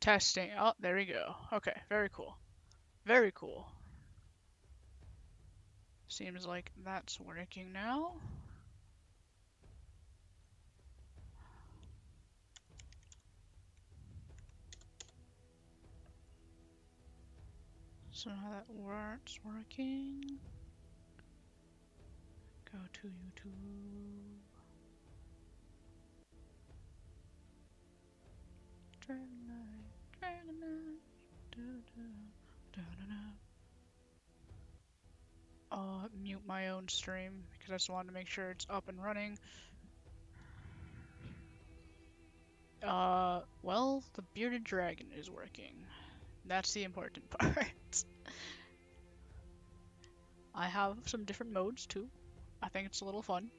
Testing. Oh, there we go. Okay, very cool. Very cool. Seems like that's working now. So how that works, working. Go to YouTube. Dragonite, Dragonite. I'll mute my own stream because I just wanted to make sure it's up and running. Well, the bearded dragon is working. That's the important part. I have some different modes too. I think it's a little fun.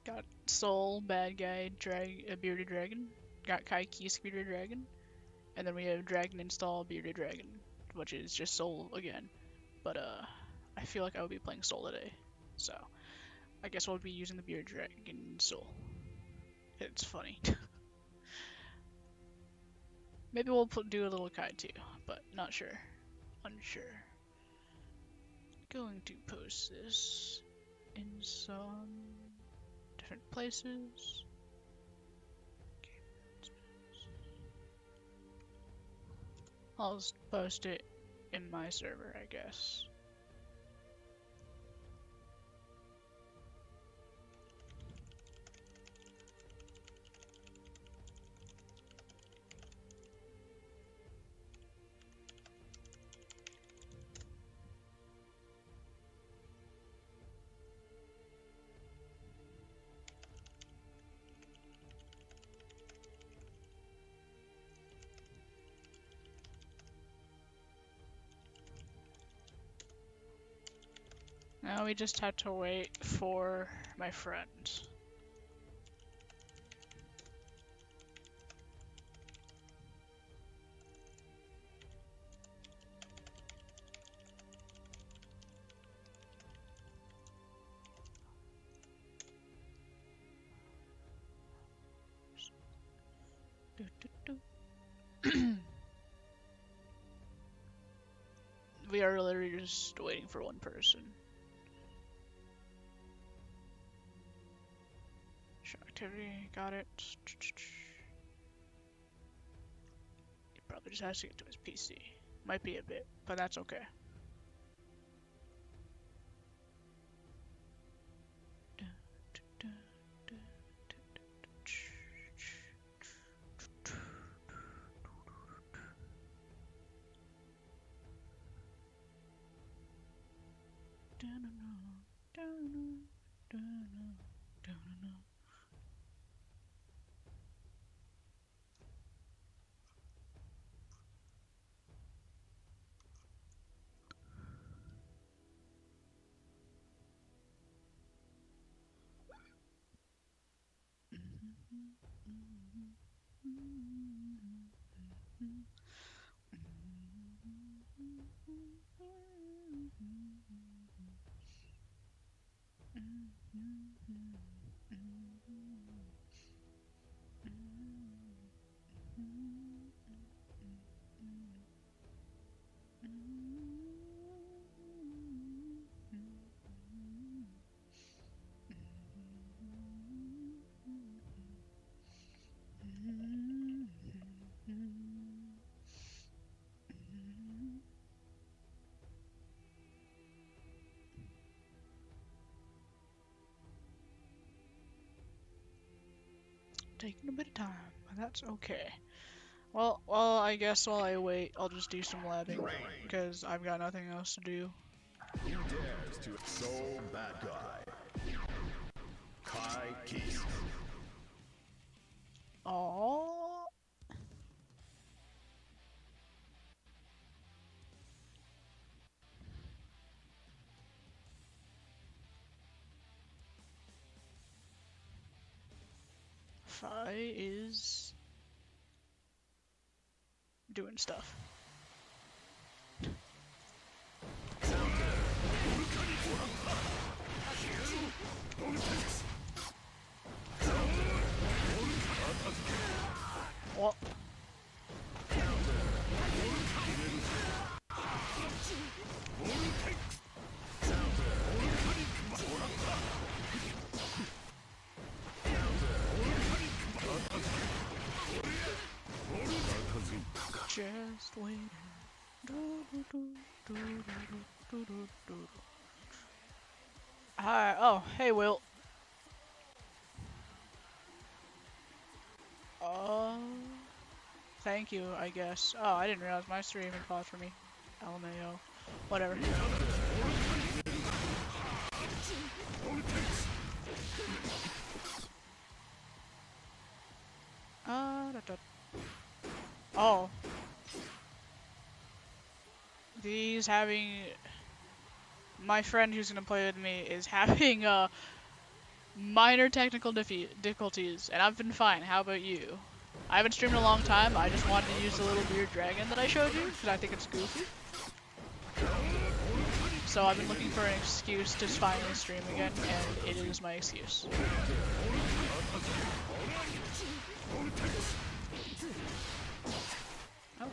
Got Soul, Bad Guy, Bearded Dragon. Got Kaiki's Bearded Dragon. And then we have Dragon Install Bearded Dragon, which is just Soul again. But I feel like I will be playing Soul today. So I guess we'll be using the Bearded Dragon Soul. It's funny. Maybe we'll do a little Kai too, but not sure. Unsure. Going to post this in some different places. I'll just post it in my server, I guess. Now we just have to wait for my friends. We are literally just waiting for one person. Show activity, got it. He probably just has to get to his PC. Might be a bit, but that's okay. Taking a bit of time, but that's okay. Well, I guess while I wait, I'll just do some labbing, because I've got nothing else to do. Who dares to Soul Bad Guy? Kai Keith. Aww. Fi is doing stuff. Hi. Oh, hey, Will. Thank you, I guess. Oh, I didn't realize my stream had paused for me. LMAO. Whatever. Oh. These having... My friend who's gonna play with me is having, minor technical difficulties, and I've been fine. How about you? I haven't streamed in a long time. I just wanted to use the little beard dragon that I showed you, because I think it's goofy. So I've been looking for an excuse to finally stream again, and it is my excuse. Oh.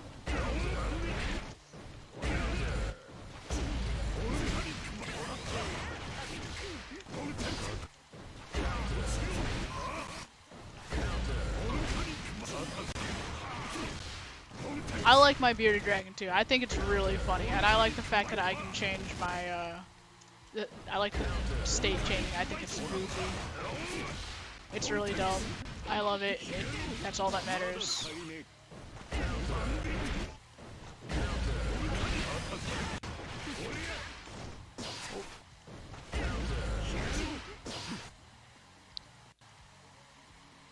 I like my bearded dragon too. I think it's really funny, and I like the fact that I can change my, I like the state changing. I think it's goofy. It's really dumb. I love it. That's all that matters.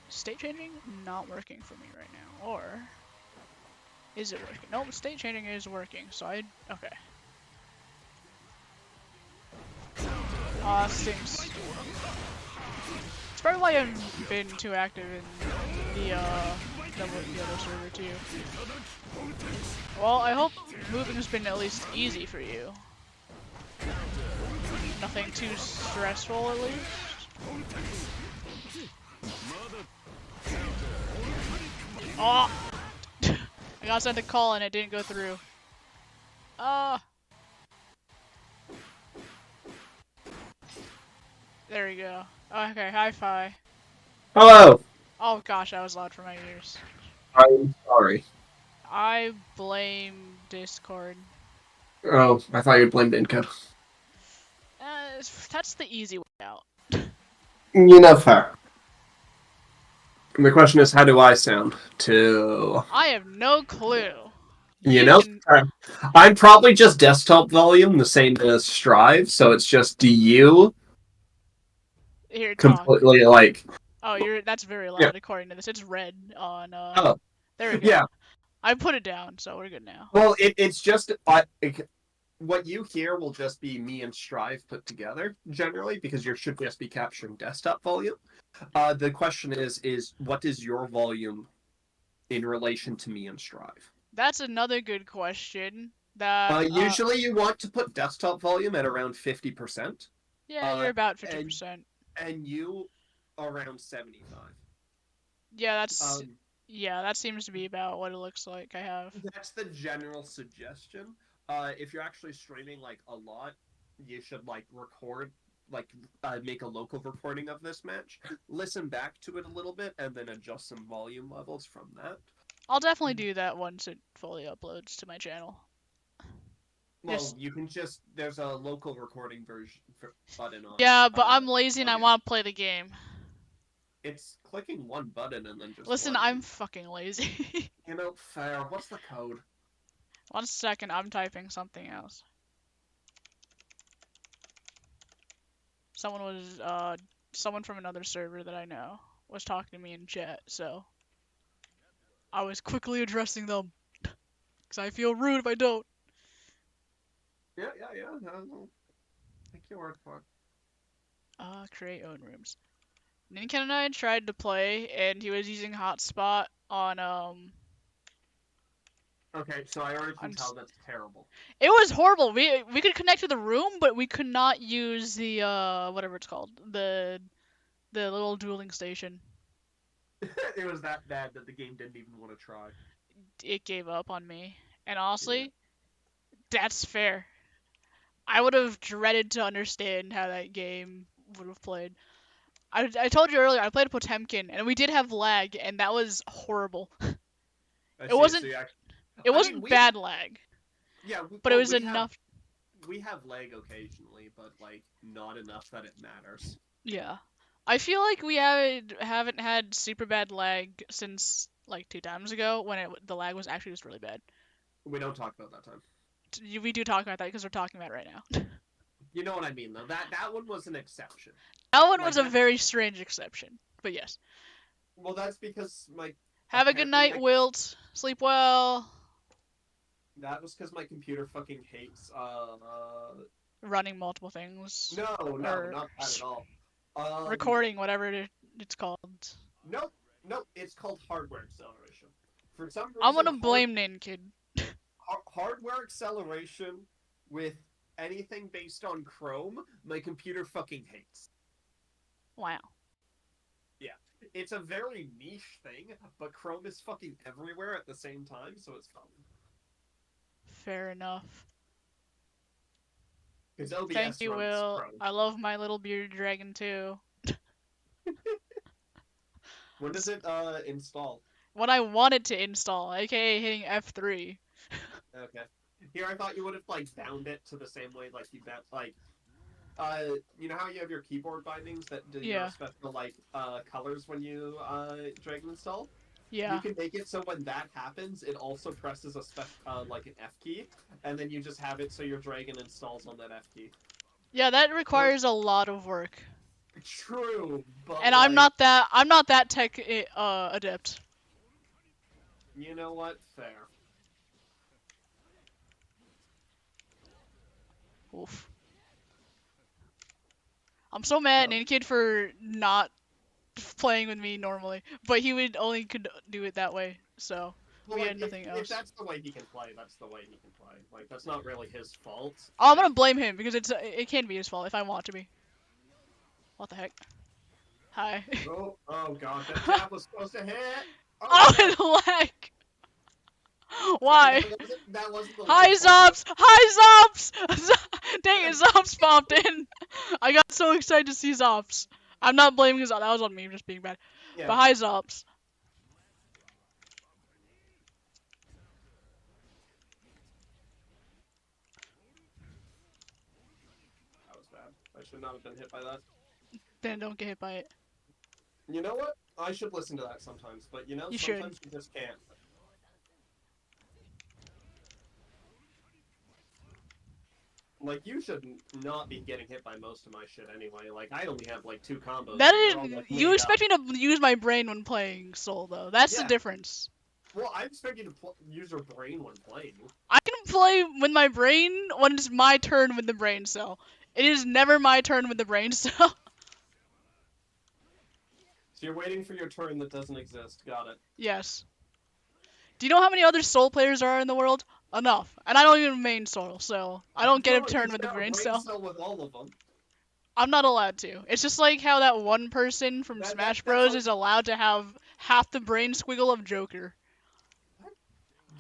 State changing not working for me right now, or is it working? Nope, state changing is working. So okay. Aw, stinks. It's probably why I haven't been too active in the other server too. Well, I hope moving has been at least easy for you. Nothing too stressful, at least. Oh! I got sent a call and it didn't go through. There we go. Okay, hi-fi. Hello. Oh gosh, that was loud for my ears. I'm sorry. I blame Discord. Oh, I thought you'd blame the encode. That's the easy way out. Fair. And the question is, how do I sound to... I have no clue. I'm probably just desktop volume, the same as Strive, so it's just, do you... Here, completely, talk. Oh, that's very loud, yeah. According to this. It's red on, Oh. There we go. Yeah. I put it down, so we're good now. Well, it's just... what you hear will just be me and Strive put together, generally, because you should just be capturing desktop volume. The question is what is your volume in relation to me and Strive? That's another good question. Usually you want to put desktop volume at around 50%. Yeah, you're about 50%. And you around 75. Yeah, that seems to be about what it looks like I have. That's the general suggestion. If you're actually streaming a lot, you should record, make a local recording of this match, listen back to it a little bit, and then adjust some volume levels from that. I'll definitely do that once it fully uploads to my channel. Well, you can there's a local recording version button on. Yeah, but I'm lazy and I want to play the game. It's clicking one button and then just... Listen, I'm fucking lazy. Fair. What's the code? 1 second, I'm typing something else. Someone from another server that I know was talking to me in chat, so I was quickly addressing them. Because I feel rude if I don't. Yeah. Take your word for it. Create own rooms. Ninken and I tried to play, and he was using hotspot on, Okay, so I already can tell that's terrible. It was horrible. We could connect to the room, but we could not use the whatever it's called, the little dueling station. It was that bad that the game didn't even want to try. It gave up on me, and honestly, that's fair. I would have dreaded to understand how that game would have played. I told you earlier I played Potemkin, and we did have lag, and that was horrible. It wasn't bad lag. Yeah, but it was enough. We have lag occasionally, but like not enough that it matters. Yeah, I feel like we haven't had super bad lag since like 2 times ago when the lag was actually just really bad. We don't talk about that time. We do talk about that because we're talking about it right now. You know what I mean, though. That one was an exception. That one Like was a that. very strange exception, but yes. Well, that's because Have a good apparently night, Wilt. Sleep well. that was because my computer fucking hates Running multiple things. No, Or not that at all. recording, whatever it's called. Nope, nope. It's called hardware acceleration. For some reason, I'm gonna blame Kid. Hardware acceleration with anything based on Chrome, my computer fucking hates. Wow. Yeah, it's a very niche thing, but Chrome is fucking everywhere at the same time, so it's fun. Fair enough. Because OBS Thank you, runs Will. Chrome. I love my little bearded dragon too. When does it install? When I wanted to install, aka hitting F3. Okay. Here, I thought you would have like bound it to the same way like you bound like you know how you have your keyboard bindings that do your special like colors when you drag and install? Yeah. You can make it so when that happens, it also presses a special like an F key, and then you just have it so your dragon installs on that F key. Yeah, that requires a lot of work. True, but and like, I'm not that tech adept. You know what? Fair. Oof. I'm so mad at Kid for not playing with me normally, but he would only could do it that way, so well, we like, had nothing else. If that's the way he can play, that's the way he can play. Like, that's not really his fault. Oh, I'm gonna blame him because it can be his fault if I want it to be. What the heck? Hi. Oh god, that jab was supposed to hit! Oh, it lag! Why? That wasn't the Hi, Zops! Hi, Zops! Dang it, Zops popped in! I got so excited to see Zops. I'm not blaming Zops, that was on me, just being bad. Yeah. But hi, Zops. That was bad. I should not have been hit by that. Then don't get hit by it. You know what? I should listen to that sometimes, but you know, sometimes you just can't. Like, you should not be getting hit by most of my shit anyway. Like, I only have, like, 2 combos. That is... You expect me to use my brain when playing Soul, though. That's the difference. Well, I expect you to use your brain when playing. I can play with my brain when it's my turn with the brain cell. It is never my turn with the brain cell. So you're waiting for your turn that doesn't exist. Got it. Yes. Do you know how many other Soul players are in the world? Enough. And I don't even main Soul, so I don't get a turn with the brain cell. With all of them. I'm not allowed to. It's just like how that one person from Smash Bros is allowed to have half the brain squiggle of Joker. What?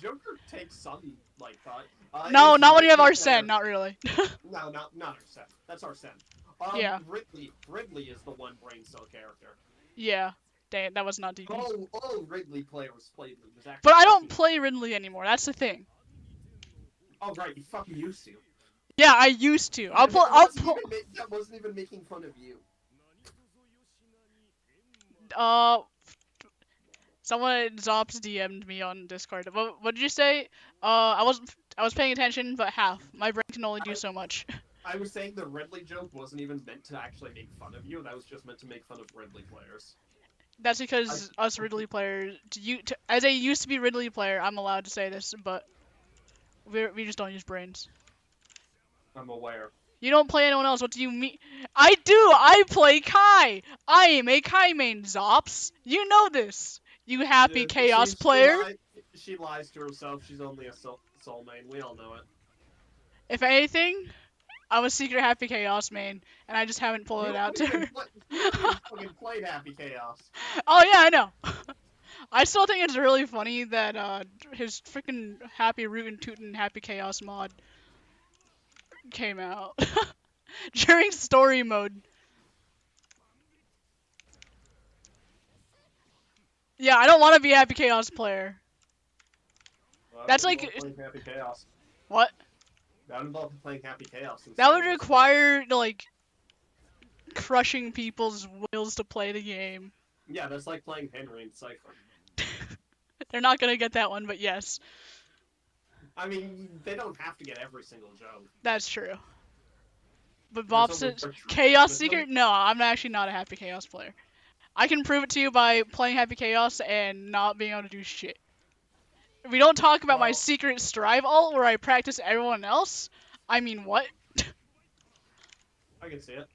Joker takes some, like, thought. No, not when you have Arsene, not really. No, not Arsene. That's Arsene. Yeah. Ridley is the one brain cell character. Yeah. Dang it, that was not DP. All Ridley players played him. But I don't play Ridley anymore, that's the thing. Oh, right, you fucking used to. Yeah, I used to. That wasn't even making fun of you. Someone Zops DM'd me on Discord. What did you say? I was paying attention, but half. My brain can only do so much. I was saying the Ridley joke wasn't even meant to actually make fun of you. That was just meant to make fun of Ridley players. That's because us Ridley players, as a used to be Ridley player, I'm allowed to say this, but we just don't use brains. I'm aware. You don't play anyone else. What do you mean? I do. I play Kai. I am a Kai main, Zops. You know this. You happy chaos player. She lies to herself. She's only a soul main. We all know it. If anything, I'm a secret happy chaos main, and I just haven't pulled it out to her. You fucking played happy chaos. Oh yeah, I know. I still think it's really funny that his freaking happy rootin' tootin' happy chaos mod came out during story mode. Yeah, I don't want to be a happy chaos player. Well, That's like happy chaos. What? That would involve playing Happy Chaos. That would require, like, crushing people's wills to play the game. Yeah, that's like playing Henry and Cipher. They're not gonna get that one, but yes. I mean, they don't have to get every single joke. That's true. But There's Bob only says, one Chaos there's Secret? No, I'm actually not a Happy Chaos player. I can prove it to you by playing Happy Chaos and not being able to do shit. We don't talk about my Well- secret strive ult where I practice everyone else. I mean, what? I can see it.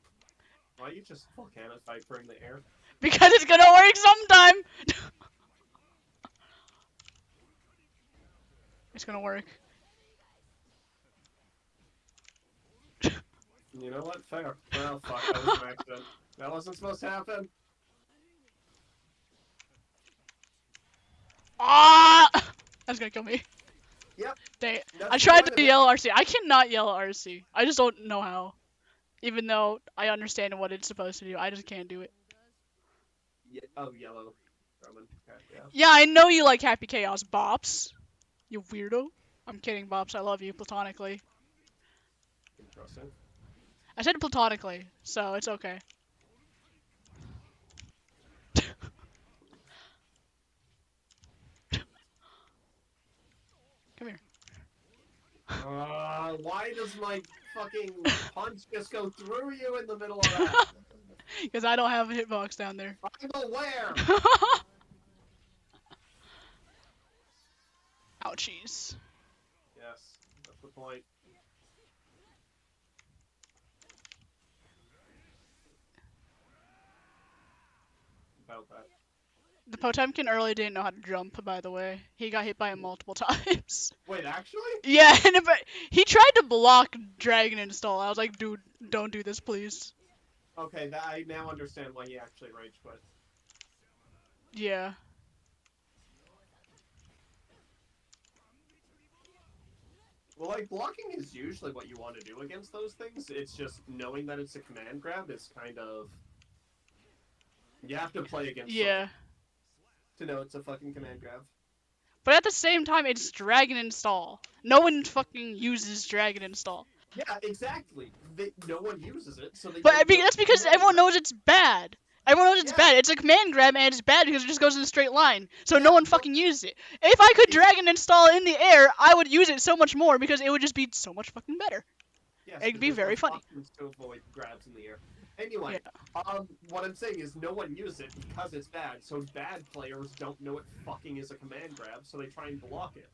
Why you just volcanic Viper in the air? Because it's gonna work sometime! It's gonna work. You know what? Fair. Well, fuck, that was an accident. That wasn't supposed to happen. Ah! That's gonna kill me. Yep. Dang it. That's I the tried point to of it. yell RC. I cannot yell RC. I just don't know how. Even though I understand what it's supposed to do, I just can't do it. Oh, yellow. Roman. Okay, yeah. Yeah, I know you like Happy Chaos, Bops. You weirdo. I'm kidding, Bops. I love you platonically. Interesting. I said platonically, so it's okay. Come here. Why does my fucking punch just go through you in the middle of that? Because I don't have a hitbox down there. I'm aware! Ouchies. Yes, that's the point. About that. The Potemkin early didn't know how to jump, by the way. He got hit by it multiple times. Wait, actually? Yeah, but he tried to block Dragon Install. I was like, dude, don't do this, please. Okay, I now understand why he actually rage quit. Yeah. Well, like, blocking is usually what you want to do against those things. It's just knowing that it's a command grab is kind of... You have to play against Yeah. something to know it's a fucking command grab. But at the same time, it's Dragon Install. No one fucking uses Dragon Install. Yeah, exactly. No one uses it, so they. But don't know that's because command everyone grab. knows it's bad. Everyone knows it's Yeah. bad. It's a command grab and it's bad because it just goes in a straight line. So Yeah, no one but- fucking uses it. If I could Dragon Install in the air, I would use it so much more because it would just be so much fucking better. Yes, It'd be because very there's funny. options to avoid grabs in the air. Anyway, what I'm saying is no one uses it because it's bad, so bad players don't know it fucking is a command grab, so they try and block it.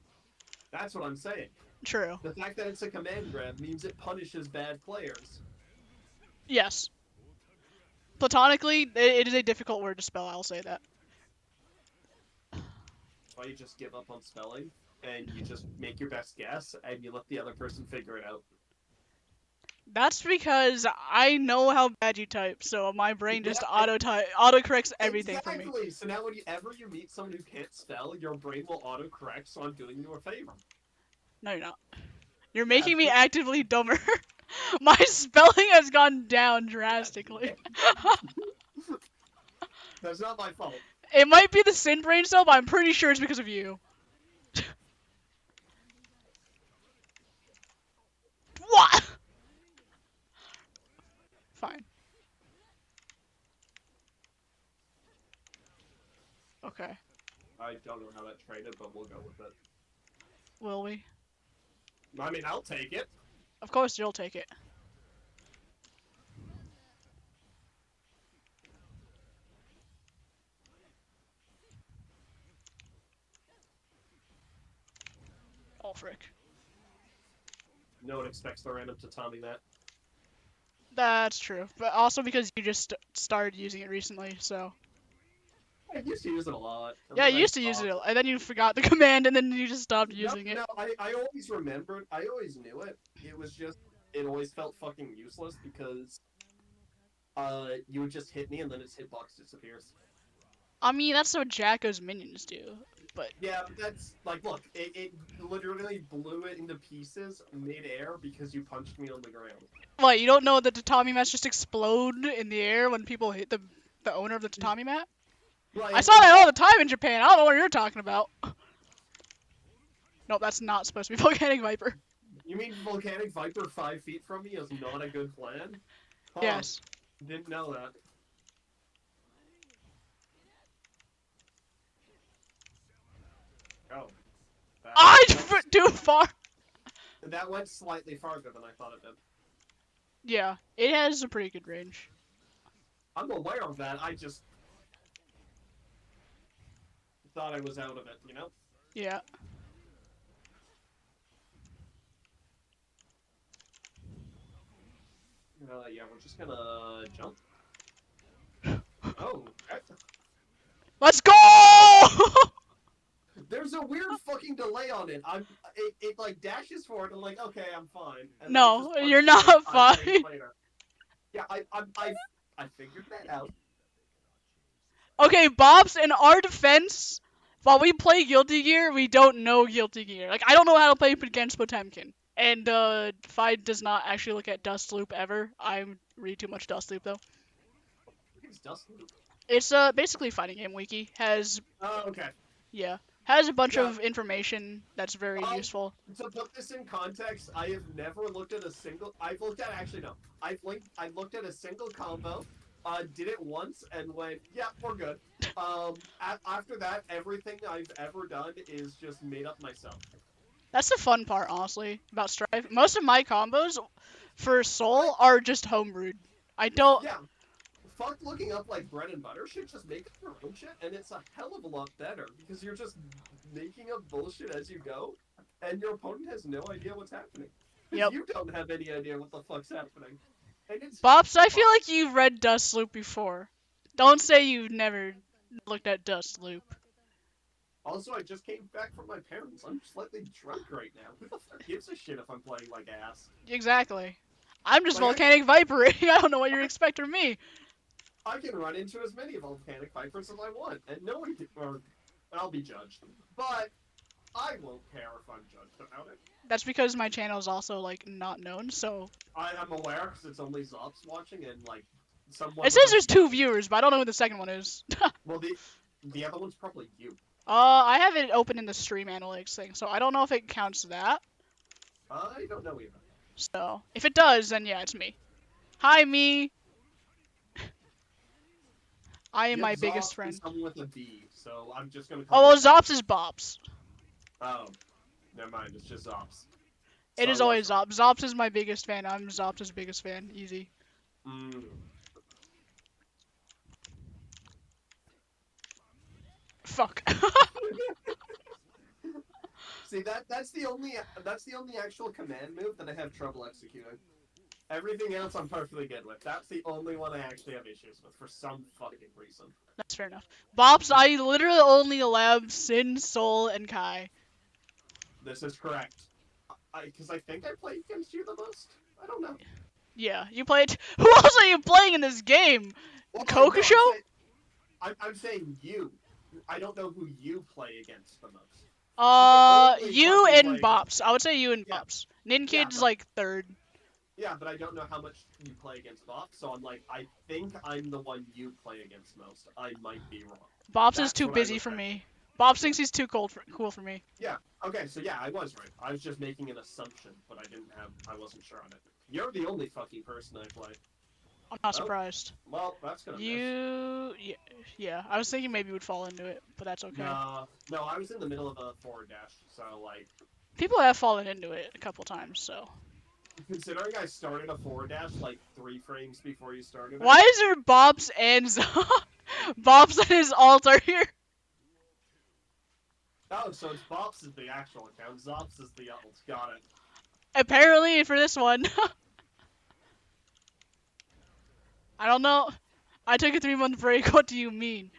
That's what I'm saying. True. The fact that it's a command grab means it punishes bad players. Yes. Platonically, it is a difficult word to spell, I'll say that. Why you just give up on spelling, and you just make your best guess, and you let the other person figure it out. That's because I know how bad you type, so my brain just Yeah, autocorrects everything for me. Exactly. So now whenever you meet someone who can't spell, your brain will autocorrect, so I'm doing you a favor. No, you're not. You're making me actively dumber. My spelling has gone down drastically. That's not my fault. It might be the Sin Brain cell, but I'm pretty sure it's because of you. What? Fine. Okay. I don't know how that traded, but we'll go with it. Will we? I mean, I'll take it. Of course you'll take it. Oh, frick. No one expects the random Tatami that. That's true. But also because you just started using it recently, so... I used to use it a lot. and Yeah, then you I used to use stopped. it, and then you forgot the command, and then you just stopped using it. No, I always remembered. I always knew it. It was just, it always felt fucking useless because, you would just hit me and then its hitbox disappears. I mean, that's what Jacko's minions do, but... Yeah, but that's, like, look, it literally blew it into pieces mid-air because you punched me on the ground. What, you don't know that the tatami mats just explode in the air when people hit the owner of the tatami mat? Like, I saw that all the time in Japan. I don't know what you're talking about. Nope, that's not supposed to be Volcanic Viper. You mean Volcanic Viper 5 feet from me is not a good plan? Huh. Yes. Didn't know that. Oh. I too far. That went slightly farther than I thought it did. Yeah, it has a pretty good range. I'm aware of that, I just thought I was out of it, you know? Yeah. Yeah, we're just gonna jump. Oh, Let's go! there's a weird fucking delay on it. It like dashes forward. I'm like, okay, I'm fine. And then it No, just punches you're me not like 5 fine. frames later. Yeah, I figured that out. Okay, Bob's, in our defense, while we play Guilty Gear, we don't know Guilty Gear. Like, I don't know how to play against Potemkin. And, Fi does not actually look at Dust Loop ever. I read too much Dust Loop, though. It's Dustin. It's, basically a fighting game wiki. Has, Oh, okay. yeah, has a bunch Yeah. of information that's very useful. To put this in context, I have never looked at a single. I've looked at actually no. I looked at a single combo. Did it once and went, yeah, we're good. After that, everything I've ever done is just made up myself. That's the fun part, honestly, about Strife. Most of my combos for Soul are just homebrewed. I don't. Yeah. Fuck looking up like bread and butter shit, just make up your own shit, and it's a hell of a lot better because you're just making up bullshit as you go, and your opponent has no idea what's happening. Yep. You don't have any idea what the fuck's happening. And it's Bops, I fun. feel like you've read Dust Loop before. Don't say you've never looked at Dust Loop. Also, I just came back from my parents. I'm slightly drunk right now. Who the fuck gives a shit if I'm playing like ass? Exactly. I'm just Like, volcanic vipering. I don't know what you expect from me. I can run into as many volcanic vipers as I want, and no one can, or I'll be judged. But I won't care if I'm judged about it. That's because my channel is also like not known, so I'm aware because it's only Zops watching and like someone. it says there's 2 viewers, but I don't know who the second one is. Well, the other one's probably you. I have it open in the stream analytics thing, so I don't know if it counts that. I don't know either. So if it does, then yeah, it's me. Hi, me. I am my biggest friend. Someone with a B, so I'm just gonna. Oh well, Zops is Bops. Oh, never mind. It's just Zops. It is always Zops. Zops is my biggest fan. I'm Zops' biggest fan. Easy. Fuck. See that's the only actual command move that I have trouble executing. Everything else I'm perfectly good with. That's the only one I actually have issues with for some fucking reason. That's fair enough. Bops, I literally only allowed Sin, Soul, and Kai. This is correct. Because I think I play against you the most. I don't know. Yeah, you played. Who else are you playing in this game? Well, Kokusho? I'm saying you. I don't know who you play against the most. You and Bops. I would say you and Bops. Ninkid's like third. Yeah, but I don't know how much you play against Bops, so I'm like, I think I'm the one you play against most. I might be wrong. Bops is too busy for me. Bops thinks he's too cool for me. Yeah. Okay. So yeah, I was right. I was just making an assumption, but I wasn't sure on it. You're the only fucking person I play. I'm not surprised. Well, that's gonna miss. Yeah. I was thinking maybe you would fall into it, but that's okay. No, I was in the middle of a forward dash, so like. People have fallen into it a couple times, so. Considering I started a forward dash like 3 frames before you started. Why is there Bobs and Bobs and his alt are here? Oh, so it's Bobs is the actual account. Zops is the alt. Got it. Apparently for this one. I don't know. I took a 3-month break. What do you mean?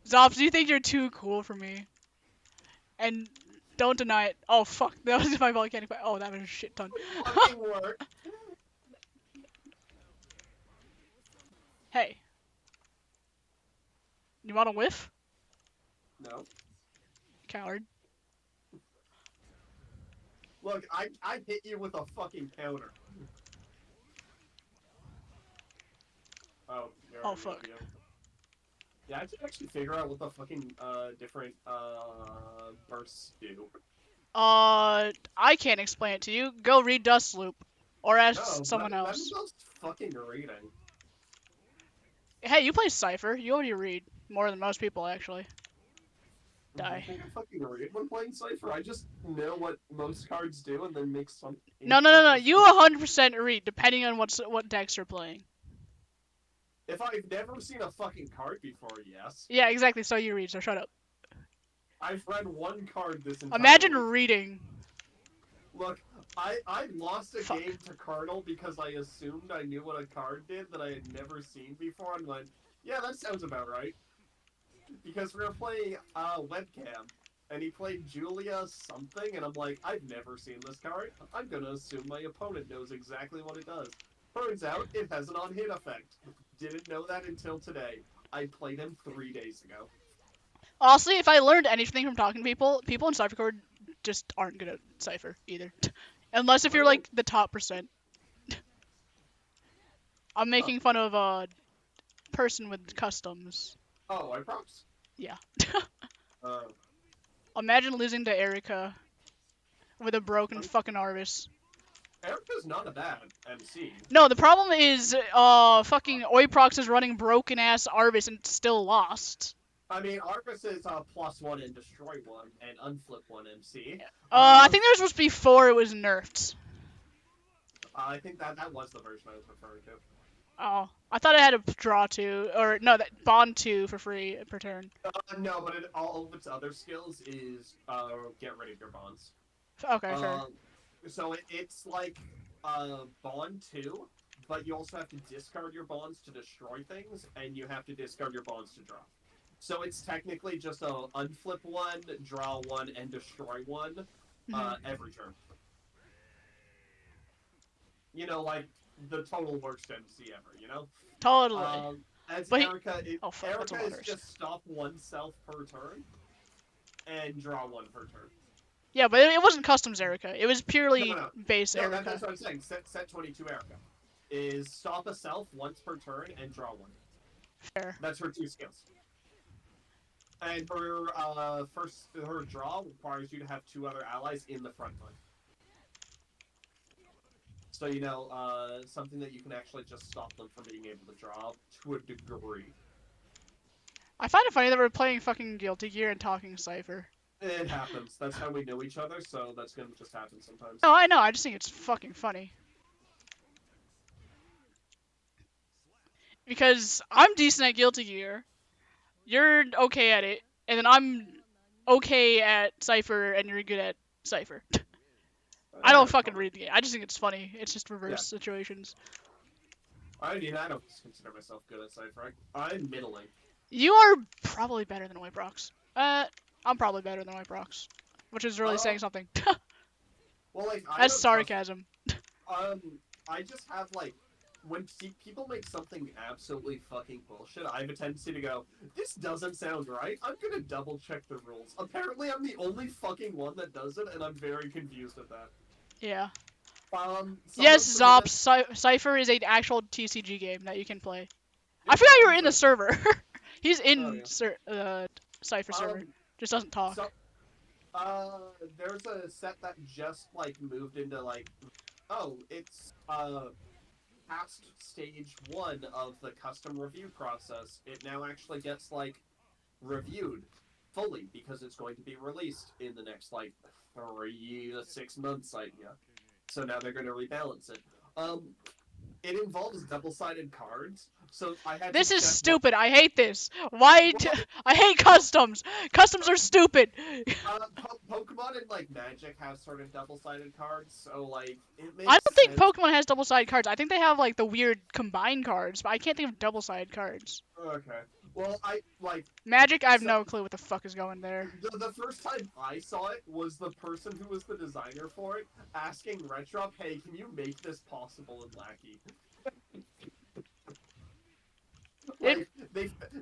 Zops, do you think you're too cool for me? And don't deny it. Oh fuck, that was my volcanic fire. Oh, that was a shit ton. Fucking work. Hey. You want a whiff? No. Coward. Look, I hit you with a fucking counter. Oh, fuck. Yeah, I should actually figure out what the fucking different bursts do. I can't explain it to you. Go read Dust Loop, or ask No, someone that else. involves fucking reading. Hey, you play Cipher. You already read more than most people, actually. Do you Die. think I fucking read when playing Cipher? I just know what most cards do and then make some No, no, no, incorrect no. You assumption. 100% read, depending on what decks you're playing. If I've never seen a fucking card before, yes. Yeah, exactly. So you read. So shut up. I've read one card this entire Imagine week. reading. Look, I lost a Fuck. game to Colonel because I assumed I knew what a card did that I had never seen before and went, yeah, that sounds about right. Because we were playing webcam, and he played Julia something, and I'm like, I've never seen this card. I'm gonna assume my opponent knows exactly what it does. Turns out it has an on-hit effect. Didn't know that until today. I played him 3 days ago. Honestly, if I learned anything from talking to people, people in Cipher just aren't good at Cipher either. Unless if I you're mean, like the top percent. I'm huh. making fun of a person with customs. Oh, I props. Yeah. Uh, Imagine losing to Erica with a broken fucking Arvis. Erica's not a bad MC. No, the problem is, fucking Oiprox is running broken ass Arvis and still lost. I mean, Arcus is +1 and destroy 1 and unflip 1 MC. I think there was supposed to be 4, it was nerfed. I think that was the version I was referring to. Oh, I thought I had to draw 2, or no, that bond 2 for free per turn. No, but all of its other skills is get rid of your bonds. Okay, fair. So it's like bond 2, but you also have to discard your bonds to destroy things, and you have to discard your bonds to draw. So it's technically just a unflip 1, draw 1, and destroy 1 every turn. You know, like the total worst MC ever, you know? Totally. As But Erica, fuck, that's a Erica lot is worse. just stop 1 self per turn and draw 1 per turn. Yeah, but it wasn't customs Erica. It was purely No. base No, Erica. that's what I'm saying. Set 22 Erica is stop a self once per turn and draw 1. Fair. That's her 2 skills. And her her draw requires you to have 2 other allies in the front line. So you know, something that you can actually just stop them from being able to draw to a degree. I find it funny that we're playing fucking Guilty Gear and talking Cipher. It happens. That's how we know each other, so that's gonna just happen sometimes. No, I know. I just think it's fucking funny. Because I'm decent at Guilty Gear, you're okay at it, and then I'm okay at Cipher, and you're good at Cipher. I don't fucking read the game. I just think it's funny. It's just reverse situations. I mean, I don't consider myself good at Cipher. I'm middling. You are probably better than Whiteprox. I'm probably better than Whiteprox, which is really saying something. Well, like, That's sarcasm. I just have, like, when people make something absolutely fucking bullshit, I have a tendency to go, this doesn't sound right, I'm gonna double check the rules. Apparently I'm the only fucking one that does it, and I'm very confused at that. Yeah. Yes, Zops, Cipher is an actual TCG game that you can play. I forgot you were in the server. He's in Cipher server. Just doesn't talk. There's a set that just, like, moved into, like, it's, past stage 1 of the custom review process. It now actually gets, like, reviewed fully because it's going to be released in the next, like, 3 to 6 months, so now they're going to rebalance it. It involves double-sided cards, so I had This to is check stupid. I hate this. Why? I hate customs. Customs are stupid. Pokemon and, like, Magic have sort of double-sided cards, so, like, it makes I don't think sense. Pokemon has double-sided cards. I think they have, like, the weird combined cards, but I can't think of double-sided cards. Okay. Well, Magic, I have no clue what the fuck is going there. The first time I saw it was the person who was the designer for it asking Retrop, hey, can you make this possible in Lackey? Like,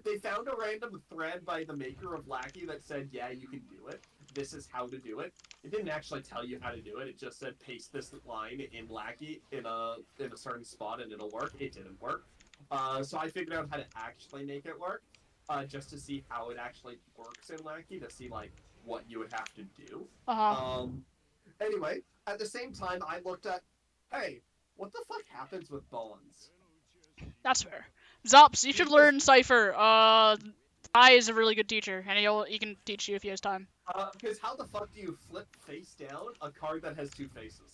they found a random thread by the maker of Lackey that said, yeah, you can do it. This is how to do it. It didn't actually tell you how to do it. It just said paste this line in Lackey in a certain spot and it'll work. It didn't work. So I figured out how to actually make it work, just to see how it actually works in Lackey, to see, like, what you would have to do. Uh-huh. Anyway, at the same time, I looked at, hey, what the fuck happens with bonds? That's fair. Zops, you should Because learn Cipher. I is a really good teacher, and he can teach you if he has time. because how the fuck do you flip face down a card that has two faces?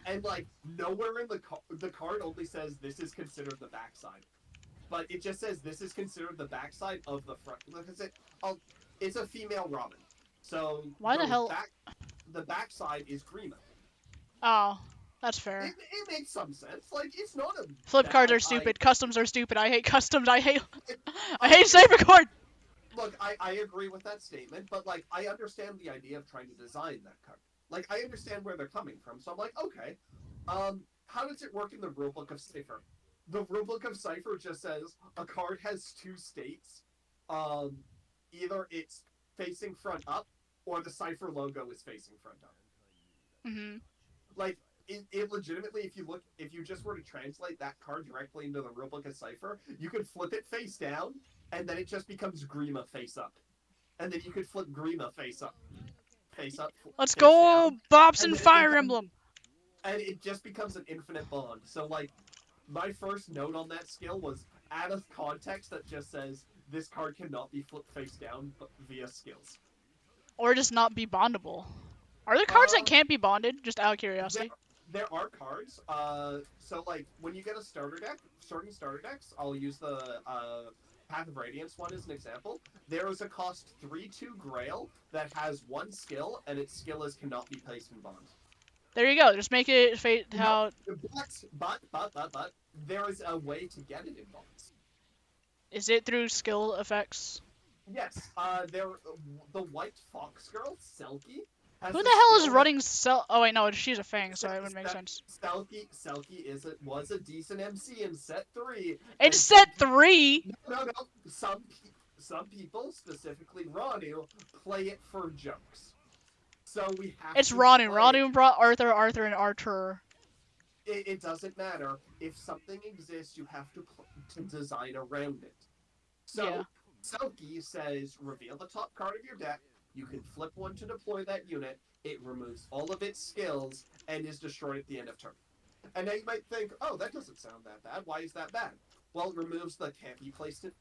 And like nowhere in the card only says this is considered the backside, but it just says this is considered the backside of the front. Because it's a female Robin, so Why the hell? the backside is Grima. Oh, that's fair. It makes some sense. Like it's not a Flip cards bad are stupid. Customs are stupid. I hate customs. I hate Cipher card. Look, I agree with that statement, but like I understand the idea of trying to design that card. Like I understand where they're coming from, so I'm like, okay, how does it work in the rulebook of Cipher? The rulebook of Cipher just says a card has two states. Either it's facing front up, or the Cipher logo is facing front up. Mhm. Like it legitimately, if you just were to translate that card directly into the rulebook of Cipher, you could flip it face down, and then it just becomes Grima face up, and then you could flip Grima face up. Let's Face go, down, Bops and and then Fire Emblem. and it just becomes an infinite bond. So like, my first note on that skill was add a context that just says this card cannot be flipped face down but via skills. Or just not be bondable. Are there cards that can't be bonded? Just out of curiosity. There are cards. So like when you get a starting starter decks, I'll use the Path of Radiance one as an example. There is a cost 3/2 Grail that has one skill, and its skill is cannot be placed in bond. There you go. Just make it how. But there is a way to get it in bonds. Is it through skill effects? Yes. The White Fox Girl, Selkie, has Who a the hell is skill running Cell? Oh wait, no, she's a Fang, so it that- wouldn't make sense. Selkie was a decent MC in set 3. It's set 3. No. Some people, specifically Ranu, play it for jokes. So we have It's to Ranu. play Ranu brought Arthur, and Archer. it doesn't matter. If something exists, you have to design around it. So, Yeah. Selkie says, reveal the top card of your deck. You can flip one to deploy that unit. It removes all of its skills and is destroyed at the end of turn. And now you might think, oh, that doesn't sound that bad. Why is that bad? Well, it removes the can't be placed in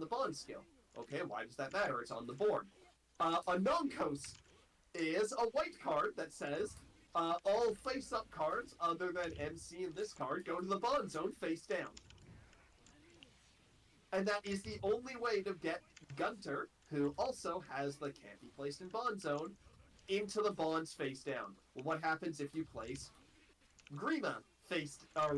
the bond skill. Okay, why does that matter? It's on the board. A non-coast is a white card that says all face-up cards other than MC and this card go to the bond zone face down. And that is the only way to get Gunter, who also has the can't be placed in bond zone, into the bonds face down. Well, what happens if you place Grima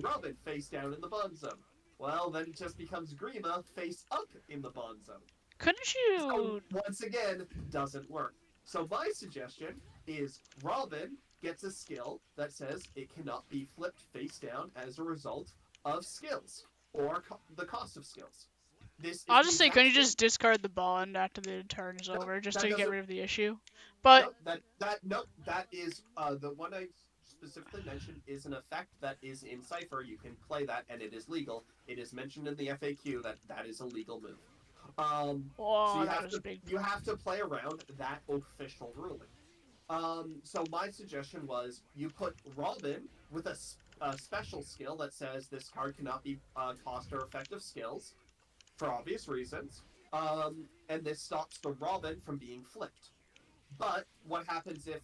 Robin face down in the bond zone? Well, then it just becomes Grima face up in the bond zone. Couldn't you? So, once again, doesn't work. So my suggestion is Robin gets a skill that says it cannot be flipped face down as a result of skills or the cost of skills. I'll just say, couldn't you just discard the bond after the turn is over, just to get rid of the issue? But that is the one I specifically mentioned is an effect that is in Cipher. You can play that, and it is legal. It is mentioned in the FAQ that is a legal move. So you have to play around that official ruling. So my suggestion was you put Robin with a special skill that says this card cannot be cost or effective skills, for obvious reasons, and this stops the Robin from being flipped. But what happens if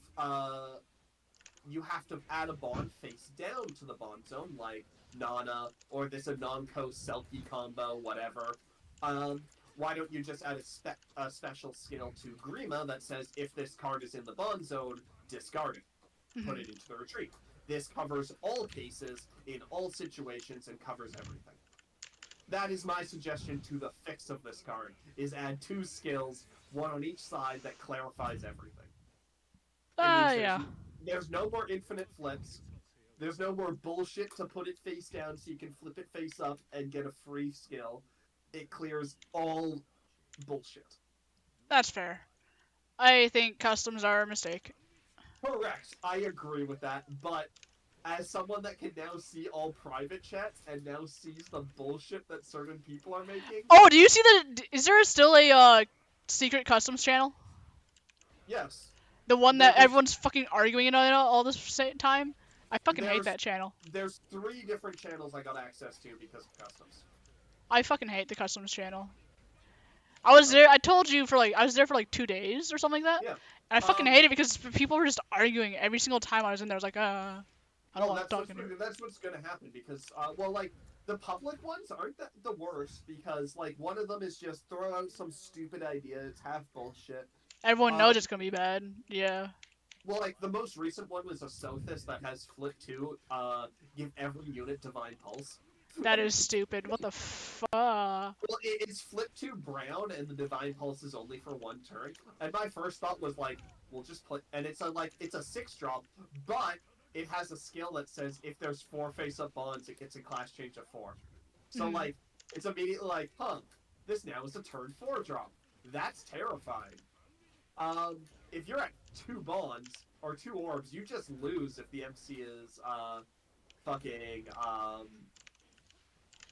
you have to add a bond face down to the bond zone, like Nana, or this a non-coast Selkie combo, whatever? Why don't you just add a special skill to Grima that says if this card is in the bond zone, discard it, put it into the retreat. This covers all cases in all situations and covers everything. That is my suggestion to the fix of this card, is add 2 skills, one on each side, that clarifies everything. Yeah. There's no more infinite flips. There's no more bullshit to put it face down so you can flip it face up and get a free skill. It clears all bullshit. That's fair. I think customs are a mistake. Correct. I agree with that, but as someone that can now see all private chats and now sees the bullshit that certain people are making. Oh, do you see the? Is there still a secret customs channel? Yes, The one that there's everyone's fucking arguing in all this time? I fucking hate there's that channel. there's 3 different channels I got access to because of customs. I fucking hate the customs channel. I was Like, there. I told you for like I was there for like 2 days or something like that. yeah. And I fucking hate it because people were just arguing every single time I was in there. I was like, I don't Well, want to talk anymore. that's what's gonna happen because well, like the public ones aren't the worst because like one of them is just throw out some stupid idea. It's half bullshit. Everyone Uh, knows it's gonna be bad. Yeah, well, like the most recent one was a Sothis that has flip 2. Give every unit divine pulse. that is stupid. What the fuck? Well, it's flip 2 brown and the divine pulse is only for 1 turn. And my first thought was like, we'll just play. And it's it's a 6-drop, but it has a skill that says if there's 4 face-up bonds, it gets a class change of 4. So like, it's immediately like, huh, this now is a turn 4 drop. That's terrifying. If you're at 2 bonds or 2 orbs, you just lose if the MC is fucking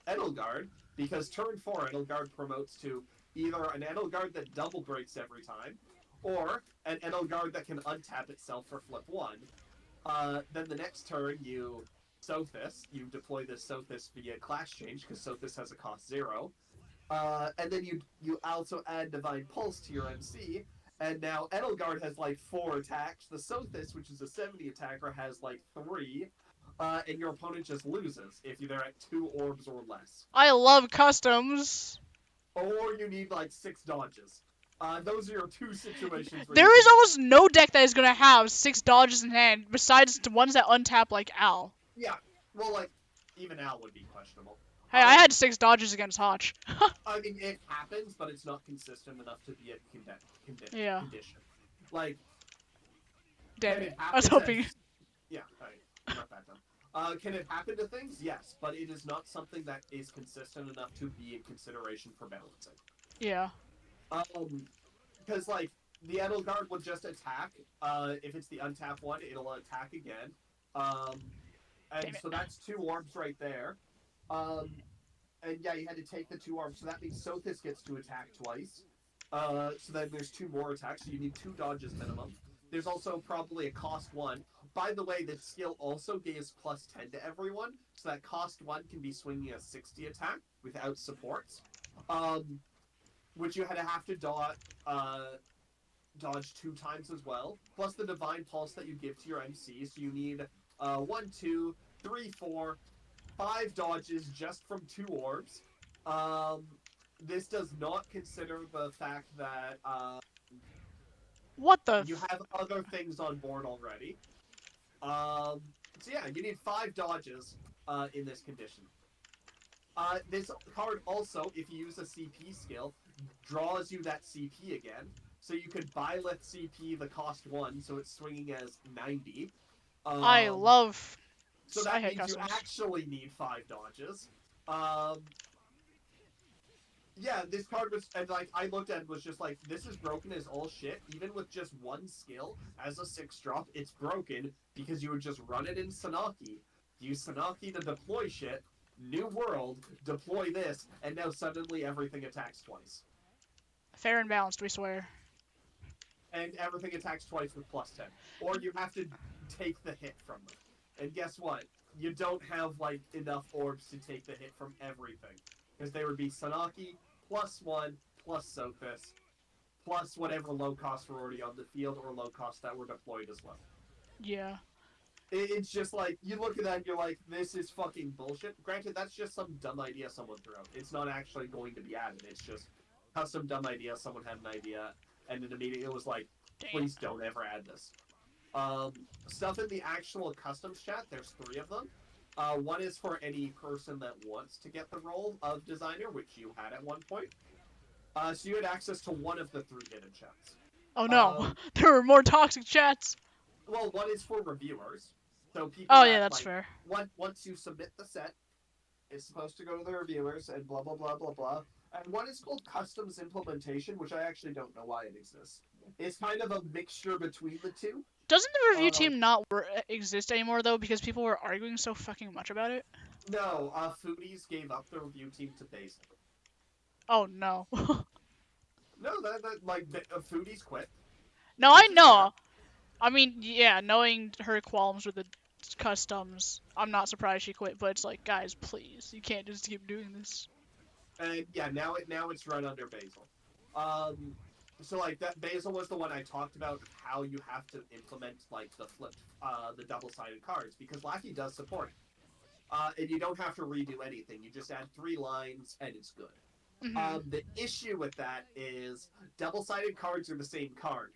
Edelgard, because turn 4 Edelgard promotes to either an Edelgard that double breaks every time, or an Edelgard that can untap itself for flip 1. Then the next turn you Sothis, you deploy this Sothis via class change, because Sothis has a cost 0. And then you also add Divine Pulse to your MC, and now Edelgard has like 4 attacks. The Sothis, which is a 70 attacker, has like 3. And your opponent just loses if they're at 2 orbs or less. I love customs. Or you need like 6 dodges. Those are your 2 situations. Where There is almost no deck that is gonna have 6 dodges in hand, besides the ones that untap like Al. Yeah, well, like even Al would be questionable. Hey, I had 6 dodges against Hotch. I mean, it happens, but it's not consistent enough to be a Yeah. condition. Like, Damn can it. it I was happen hoping. yeah, alright, not that dumb. Can it happen to things? Yes, but it is not something that is consistent enough to be in consideration for balancing. Yeah. Because like the Edelgard will just attack. If it's the untap one, it'll attack again. And so that's 2 orbs right there. And yeah, you had to take the 2 orbs, so that means Sothis gets to attack twice. So then there's 2 more attacks, so you need 2 dodges minimum. There's also probably a cost 1. By the way, this skill also gives plus 10 to everyone, so that cost 1 can be swinging a 60 attack without supports. Which you had to have to dodge 2 times as well, plus the Divine Pulse that you give to your MC, so you need 1, 2, 3, 4, 5 dodges just from 2 orbs. This does not consider the fact that What the? you have other things on board already. So yeah, you need 5 dodges in this condition. This card also, if you use a CP skill, draws you that CP again. So you could Byleth CP the cost 1, so it's swinging as 90. I love. So I that hate means you customs. actually need 5 dodges. Yeah, this card was, and like I looked at it, was just like, this is broken as all shit. Even with just 1 skill as a 6-drop, it's broken because you would just run it in Sanaki, use Sanaki to deploy shit, new world, deploy this, and now suddenly everything attacks twice. Fair and balanced, we swear. And everything attacks twice with plus 10. Or you have to take the hit from them. And guess what? You don't have like enough orbs to take the hit from everything. Because they would be Sanaki, plus 1, plus Sothis, plus whatever low costs were already on the field or low costs that were deployed as well. Yeah. It's just like, you look at that and you're like, this is fucking bullshit. Granted, that's just some dumb idea someone threw out. It's not actually going to be added. It's just some dumb idea, someone had an idea, and then immediately it was like, please don't ever add this. Stuff in the actual customs chat, there's 3 of them. One is for any person that wants to get the role of designer, which you had at one point. So you had access to one of the 3 hidden chats. Oh no, there were more toxic chats. Well, one is for reviewers. So people Oh that, yeah, that's like, fair. Once you submit the set, it's supposed to go to the reviewers and blah blah blah blah blah. And one is called Customs Implementation, which I actually don't know why it exists. It's kind of a mixture between the 2. Doesn't the review Um, team not exist anymore though because people were arguing so fucking much about it? no, Foodies gave up the review team to Basil. Oh no. No, that like Foodies quit, No, I which is fair. know. I mean, yeah, knowing her qualms with the customs, I'm not surprised she quit. But it's like, guys, please, you can't just keep doing this. And yeah, now it's run under Basil. So like that Basil was the one I talked about how you have to implement like the double-sided cards because Lackey does support it. And you don't have to redo anything. You just add 3 lines and it's good. Mm-hmm. The issue with that is double-sided cards are the same card.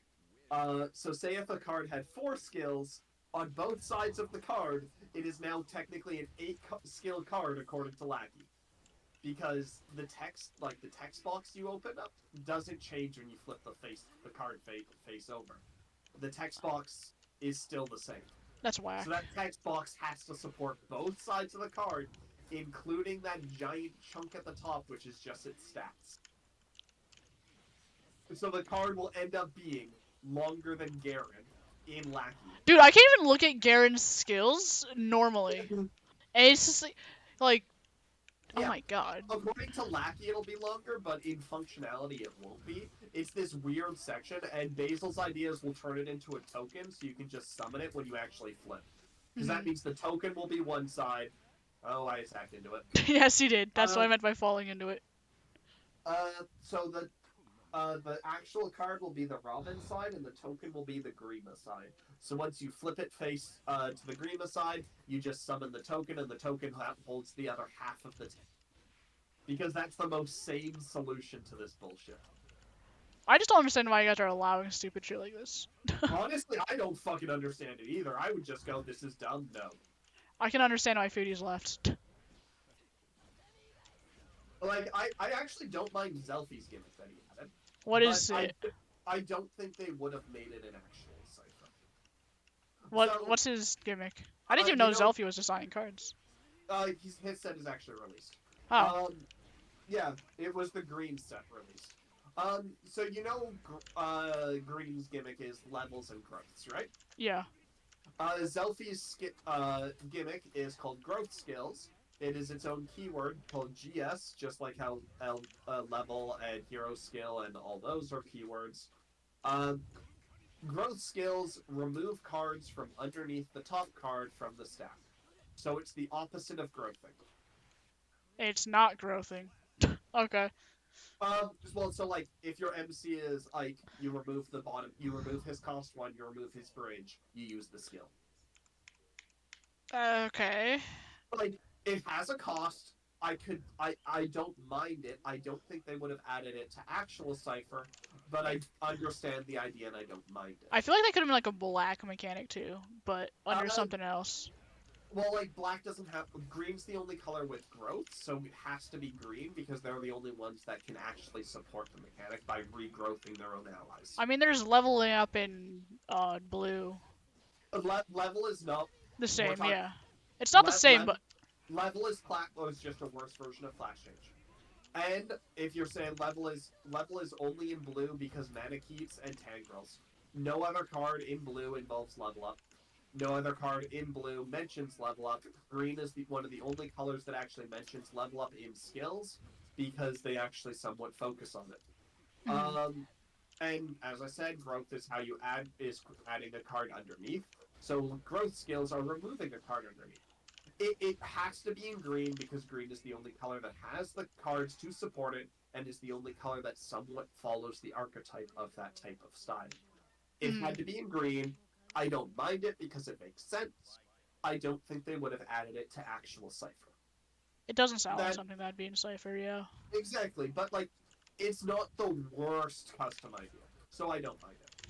So say if a card had 4 skills on both sides of the card, it is now technically an 8-skill card according to Lackey. Because the text box you open up doesn't change when you flip the card face over. The text box is still the same. That's whack. So that text box has to support both sides of the card, including that giant chunk at the top, which is just its stats. So the card will end up being longer than Garen in Lackey. Dude, I can't even look at Garen's skills normally. And it's just like oh Yeah. my god. According to Lackey, it'll be longer, but in functionality, it won't be. It's this weird section, and Basil's ideas will turn it into a token, so you can just summon it when you actually flip. Because that means the token will be one side. Oh, I just hacked into it. Yes, you did. That's what I meant by falling into it. So the actual card will be the Robin side, and the token will be the Grima side. So once you flip it face to the Grima side, you just summon the token, and the token holds the other half of the because that's the most sane solution to this bullshit. I just don't understand why you guys are allowing stupid shit like this. Honestly, I don't fucking understand it either. I would just go, this is dumb, no. I can understand why Foodie's left. Like, I actually don't mind Zelfie's gimmick that he had. What is it? I don't think they would have made it an actual Cipher. What's his gimmick? I didn't even know Zelfie was designing cards. His set is actually released. Oh. Yeah, it was the green set released. So Green's gimmick is levels and growths, right? Yeah. Zelfie's gimmick is called growth skills. It is its own keyword called GS, just like how level and hero skill and all those are keywords. Growth skills remove cards from underneath the top card from the stack. So it's the opposite of growthing. It's not growthing. Okay. Well, so like if your MC is like you remove the bottom, you remove his cost 1, you remove his bridge, you use the skill. Okay. Like it has a cost. I don't mind it. I don't think they would have added it to actual Cipher, but I understand the idea and I don't mind it. I feel like that could have been like a black mechanic too, but under something else. Well, like black doesn't have green's the only color with growth, so it has to be green because they're the only ones that can actually support the mechanic by regrowthing their own allies. I mean, there's leveling up in blue. Level is not the same. Yeah, it's not the same, but level is just a worse version of Flash Change. And if you're saying level is only in blue because Mana Keeps and Tangrels. No other card in blue involves level up. No other card in blue mentions level up. Green is one of the only colors that actually mentions level up in skills because they actually somewhat focus on it. Mm-hmm. And as I said, growth is how you adding a card underneath. So growth skills are removing a card underneath. It has to be in green because green is the only color that has the cards to support it and is the only color that somewhat follows the archetype of that type of style. It had to be in green. I don't mind it because it makes sense. I don't think they would have added it to actual Cipher. It doesn't sound like something that'd be in Cipher, yeah. Exactly, but like, it's not the worst custom idea, so I don't mind it.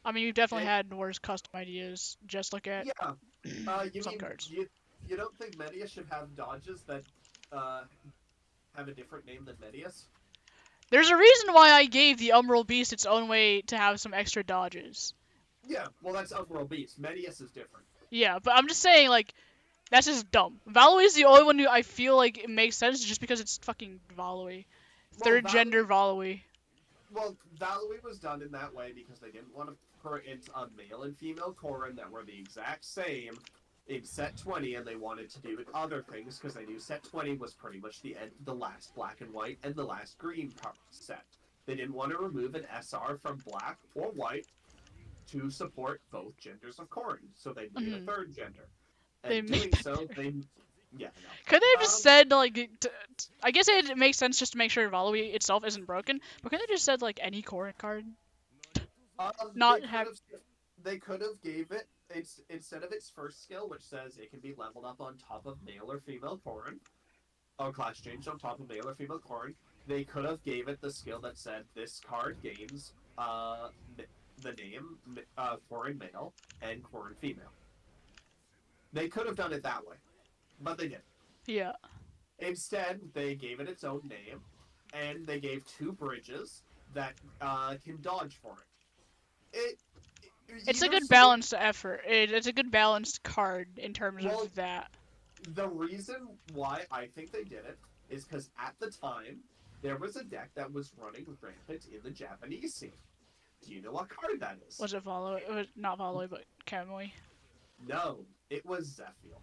I mean, you've definitely had worse custom ideas. Just look at some cards. You don't think Medius should have dodges that have a different name than Medius? There's a reason why I gave the Umbral Beast its own way to have some extra dodges. Yeah, well, that's Umbral Beast. Medius is different. Yeah, but I'm just saying, like, that's just dumb. Valoi is the only one who I feel like it makes sense just because it's fucking Valoi. Third gender Valoi. Well, Valoi was done in that way because they didn't want to it's a male and female Corrin that were the exact same in set 20, and they wanted to do other things because they knew set 20 was pretty much the last black and white and the last green set. They didn't want to remove an SR from black or white to support both genders of Corrin, so they made a third gender. They And made doing that so, third. they yeah, no. Could they have just said like? I guess it makes sense just to make sure VAlm itself isn't broken. But could they just said like any Corrin card? Not have. They could have gave it instead of its first skill, which says it can be leveled up on top of male or female Corrin, or class change on top of male or female Corrin. They could have gave it the skill that said this card gains the name Corrin male and Corrin female. They could have done it that way, but they didn't. Yeah. Instead, they gave it its own name, and they gave 2 bridges that can dodge for it. It's a good balanced effort. It's a good balanced card in terms of that. The reason why I think they did it is because at the time, there was a deck that was running rampant in the Japanese scene. Do you know what card that is? Was it VAlm? It was not VAlm, but Kamui. No, it was Zephyl.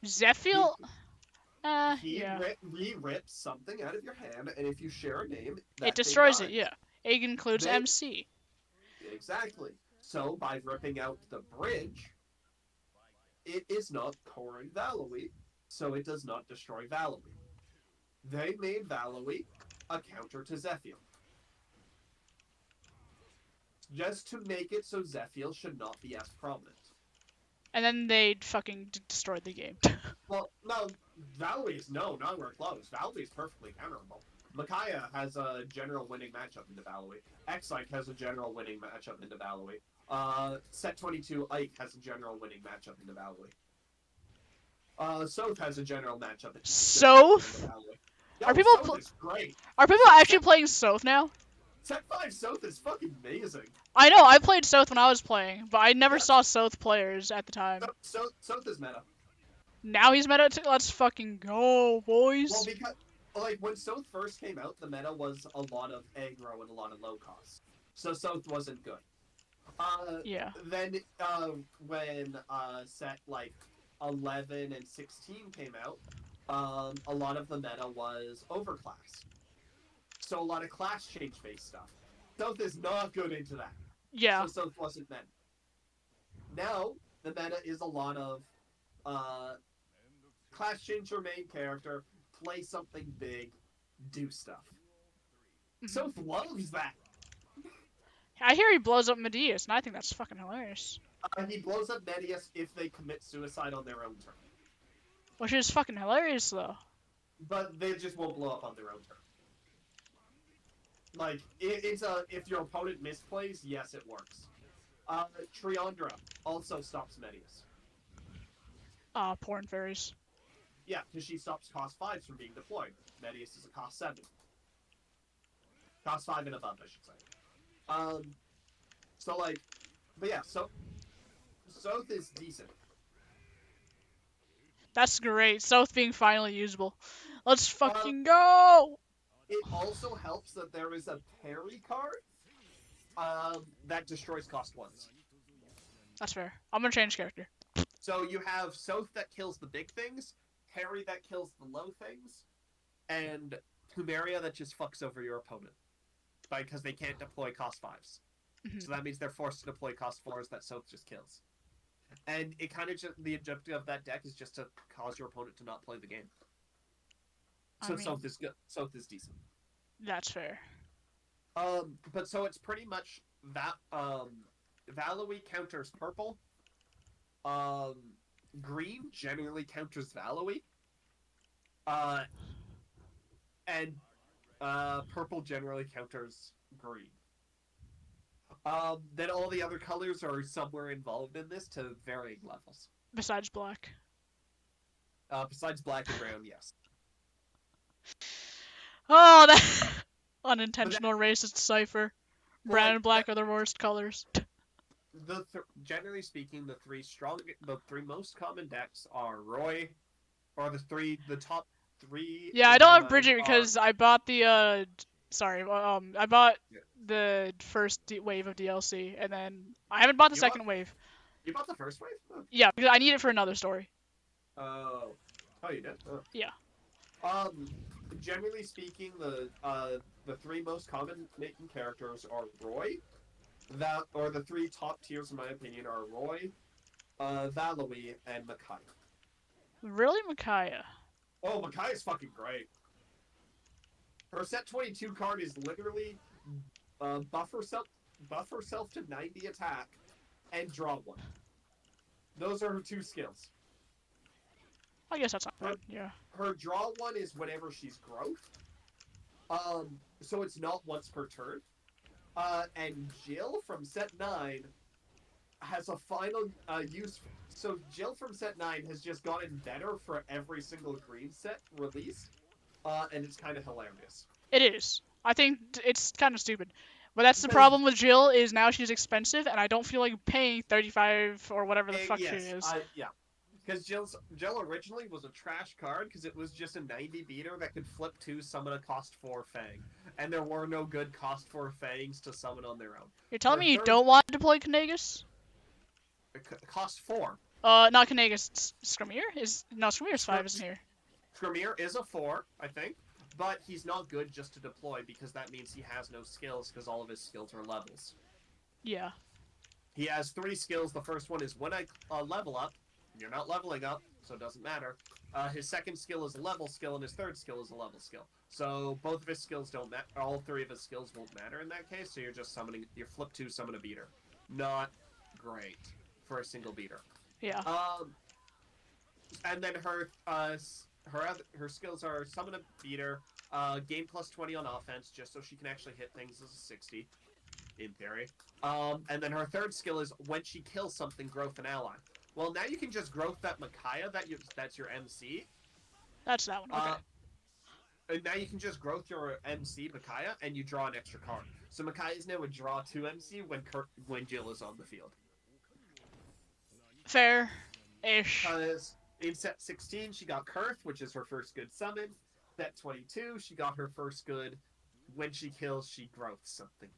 Zephyl? He Yeah. rips something out of your hand, and if you share a name, It destroys it, yeah. It includes MC. Exactly. So, by ripping out the bridge, it is not Corrin VAlm, so it does not destroy VAlm. They made VAlm a counter to Zephyl. Just to make it so Zephyl should not be as prominent. And then they fucking destroyed the game. Well, no, VAlm is not anywhere close. VAlm is perfectly counterable. Micaiah has a general winning matchup into VAlm. X-Ike has a general winning matchup into VAlm. Set 22 Ike has a general winning matchup into VAlm. Soth has a general matchup into Soth? Yo, Are people Soth is great. Are people actually playing Soth now? Set 5 Soth is fucking amazing. I know, I played Soth when I was playing, but I never saw Soth players at the time. Soth is meta. Now he's meta too? Let's fucking go, boys. Well, because when Soth first came out, the meta was a lot of aggro and a lot of low cost. So Soth wasn't good. Yeah. Then when set 11 and 16 came out, a lot of the meta was overclass. So a lot of class change based stuff. Soth is not good into that. Yeah. So Soth wasn't meta. Now the meta is a lot of class change your main character, play something big, do stuff. Soth loves that. I hear he blows up Medius, and I think that's fucking hilarious. He blows up Medius if they commit suicide on their own turn. Which is fucking hilarious, though. But they just won't blow up on their own turn. If your opponent misplays, yes, it works. Triandra also stops Medius. Porn fairies. Yeah, because she stops cost 5s from being deployed. Medius is a cost 7. Cost 5 and above, I should say. But yeah, Soth is decent. That's great. Soth being finally usable. Let's fucking go! It also helps that there is a parry card that destroys cost 1s. That's fair. I'm gonna change character. So you have Soth that kills the big things, Parry that kills the low things, and Plumeria that just fucks over your opponent. Because they can't deploy cost 5s. So that means they're forced to deploy cost 4s that Soth just kills. And it kind of the objective of that deck is just to cause your opponent to not play the game. So Soth is good. Soth is decent. That's fair. But so it's pretty much that VAlm counters purple. Green generally counters VAlm. And purple generally counters green. Then all the other colors are somewhere involved in this to varying levels. Besides black. Besides black and brown, yes. Oh, that unintentional racist Cipher. Brown and black are the worst colors. Generally speaking, the three most common decks are Roy, or the top three. Yeah, I don't have Bridget because I bought the Sorry. I bought Yeah. the first wave of DLC, and then I haven't bought the You bought second wave. you bought the first wave? Yeah, because I need it for another story. Oh, oh, you did. Oh. Yeah. Um, generally speaking, the three most common making characters are Roy. The three top tiers in my opinion are Roy, Valoe, and Micaiah. Really, Micaiah? Oh, Micaiah's fucking great. Her set 22 card is literally buff herself to 90 attack and draw one. Those are her two skills. I guess that's not Her, bad. Yeah. her draw one is whenever she's growth. So it's not once per turn. And Jill from set 9 has a final use. So Jill from set 9 has just gotten better for every single green set released. And it's kind of hilarious. It is. I think it's kind of stupid. But that's the Because problem with Jill is now she's expensive, and I don't feel like paying 35 or whatever the fuck she is. Yeah. Because Jill originally was a trash card because it was just a 90 beater that could flip 2, summon a cost 4 Fang. And there were no good cost 4 Fangs to summon on their own. You're telling Her me you third- don't want to deploy Knagus? Cost 4. Not Knagus. Skramir? Skramir's 5, isn't here? Skramir is a 4, I think. But he's not good just to deploy because that means he has no skills because all of his skills are levels. Yeah. He has 3 skills. The first one is when I level up. You're not leveling up, so it doesn't matter. His second skill is a level skill, and his third skill is a level skill. So both of his skills don't matter. All 3 of his skills won't matter in that case. So you're just summoning. You're flip 2, summon a beater. Not great for a single beater. Yeah. And then her skills are summon a beater, gain plus 20 on offense, just so she can actually hit things as a 60, in theory. And then her third skill is when she kills something, growth an ally. Well, now you can just growth that Micaiah, that's your MC. That's that one. Okay. And now you can just growth your MC, Micaiah, and you draw an extra card. So Micaiah is now a draw 2 MC when Jill is on the field. Fair-ish. Because in set 16, she got Kurth, which is her first good summon. Set 22, she got her first good. When she kills, she growths something.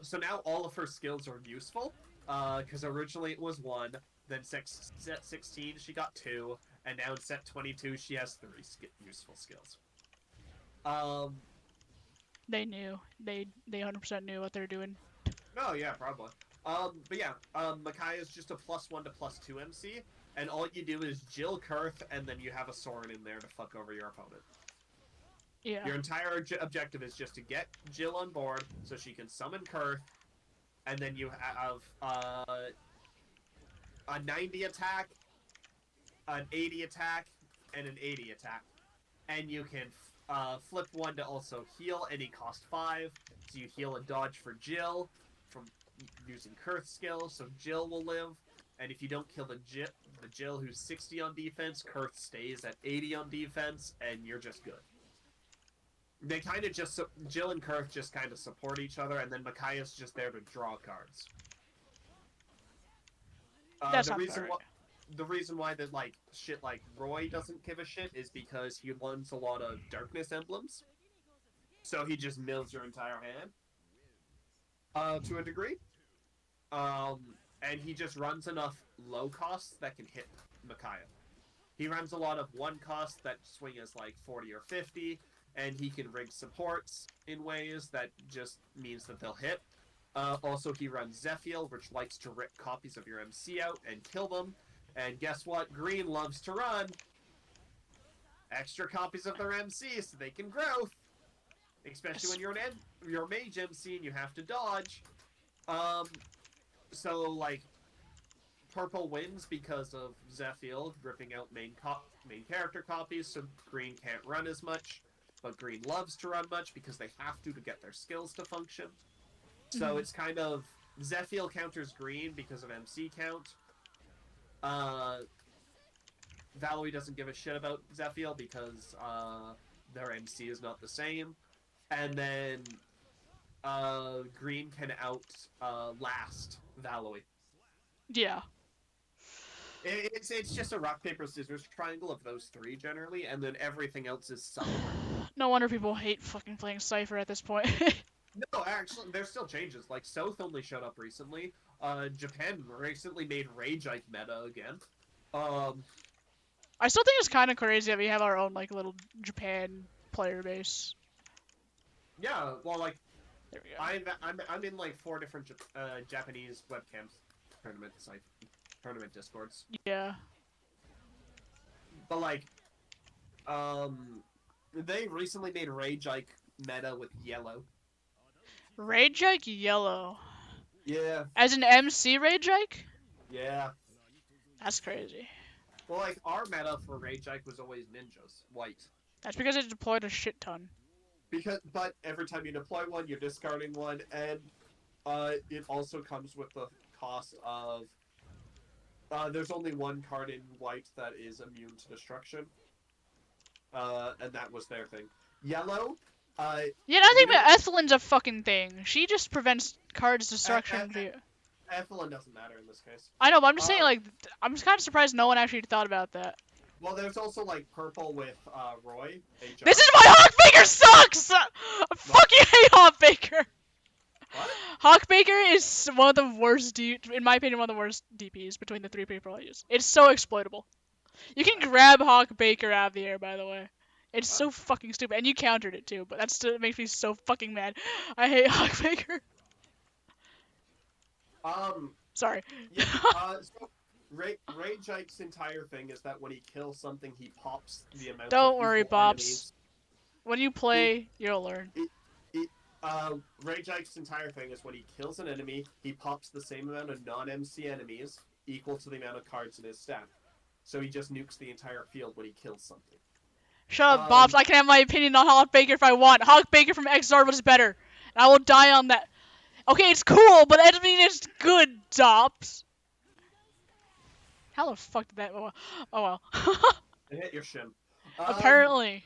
So now all of her skills are useful. Because originally it was 1. Then set 16, she got 2. And now in set 22, she has 3 useful skills. They knew. They 100% knew what they're doing. Oh, yeah, probably. But yeah, Micaiah is just a +1 to +2 MC, and all you do is Jill Kurth, and then you have a Soren in there to fuck over your opponent. Yeah. Your entire objective is just to get Jill on board so she can summon Kurth, and then you have a 90 attack, an 80 attack, and an 80 attack. And you can flip 1 to also heal any cost 5, so you heal a dodge for Jill from using Kurth's skill, so Jill will live. And if you don't kill the Jill who's 60 on defense, Kurth stays at 80 on defense, and you're just good. They kind of just Jill and Kurth just kind of support each other, and then Micaiah's just there to draw cards. That's not fair. The reason why that shit like Roy doesn't give a shit is because he runs a lot of darkness emblems, so he just mills your entire hand to a degree. And he just runs enough low costs that can hit Micaiah. He runs a lot of 1 cost that swing as like 40 or 50, and he can rig supports in ways that just means that they'll hit. Also, he runs Zephiel, which likes to rip copies of your MC out and kill them. And guess what? Green loves to run extra copies of their MC so they can growth. Especially when you're a mage MC and you have to dodge. So, like, purple wins because of Zephiel ripping out main character copies, so green can't run as much. But green loves to run much because they have to get their skills to function. So it's kind of Zephiel counters green because of MC count. Valoe doesn't give a shit about Zephiel because their MC is not the same. And then green can last Valoe. Yeah. It's just a rock paper scissors triangle of those three generally, and then everything else is some. No wonder people hate fucking playing Cipher at this point. No, actually, there's still changes. Like South only showed up recently. Japan recently made Rage Ike meta again. Um, I still think it's kind of crazy that we have our own like little Japan player base. yeah, well, like There we go. I'm in like 4 different Japanese webcams tournament discords. Yeah. But like, they recently made Rage Ike meta with yellow. Rage Ike Yellow. Yeah, As an MC Rage Ike? yeah. That's crazy. Well, like our meta for Rage Ike was always ninjas, white. That's because it deployed a shit ton. But every time you deploy one, you're discarding one, and it also comes with the cost of there's only one card in white that is immune to destruction, and that was their thing. Yellow, Yeah, I think that Ethelin's a fucking thing. She just prevents cards destruction. Ethelyn doesn't matter in this case. I know, but I'm just saying, like, I'm just kind of surprised no one actually thought about that. Well, there's also like purple with Roy. HR. This is why Hawkbaker sucks! I fucking hate Hawkbaker! What? Hawkbaker is one of the worst, in my opinion, one of the worst DPs between the 3 people I use. It's so exploitable. You can grab Hawkbaker out of the air, by the way. It's so fucking stupid, and you countered it too, but that still makes me so fucking mad. I hate Hawkbaker. Sorry. Yeah. So Rage Ike's entire thing is that when he kills something, he pops the amount. Don't of worry, equal Bops. enemies. When you play, you'll learn. Rage Ike's entire thing is when he kills an enemy, he pops the same amount of non-MC enemies equal to the amount of cards in his stack. So he just nukes the entire field when he kills something. Shut up, Bobs. I can have my opinion on Hawkbaker if I want. Hawkbaker from Xrd was better. And I will die on that. Okay, it's cool, but that doesn't mean it's good, Dops. How the fuck did that... Oh well. It hit your shin. Apparently.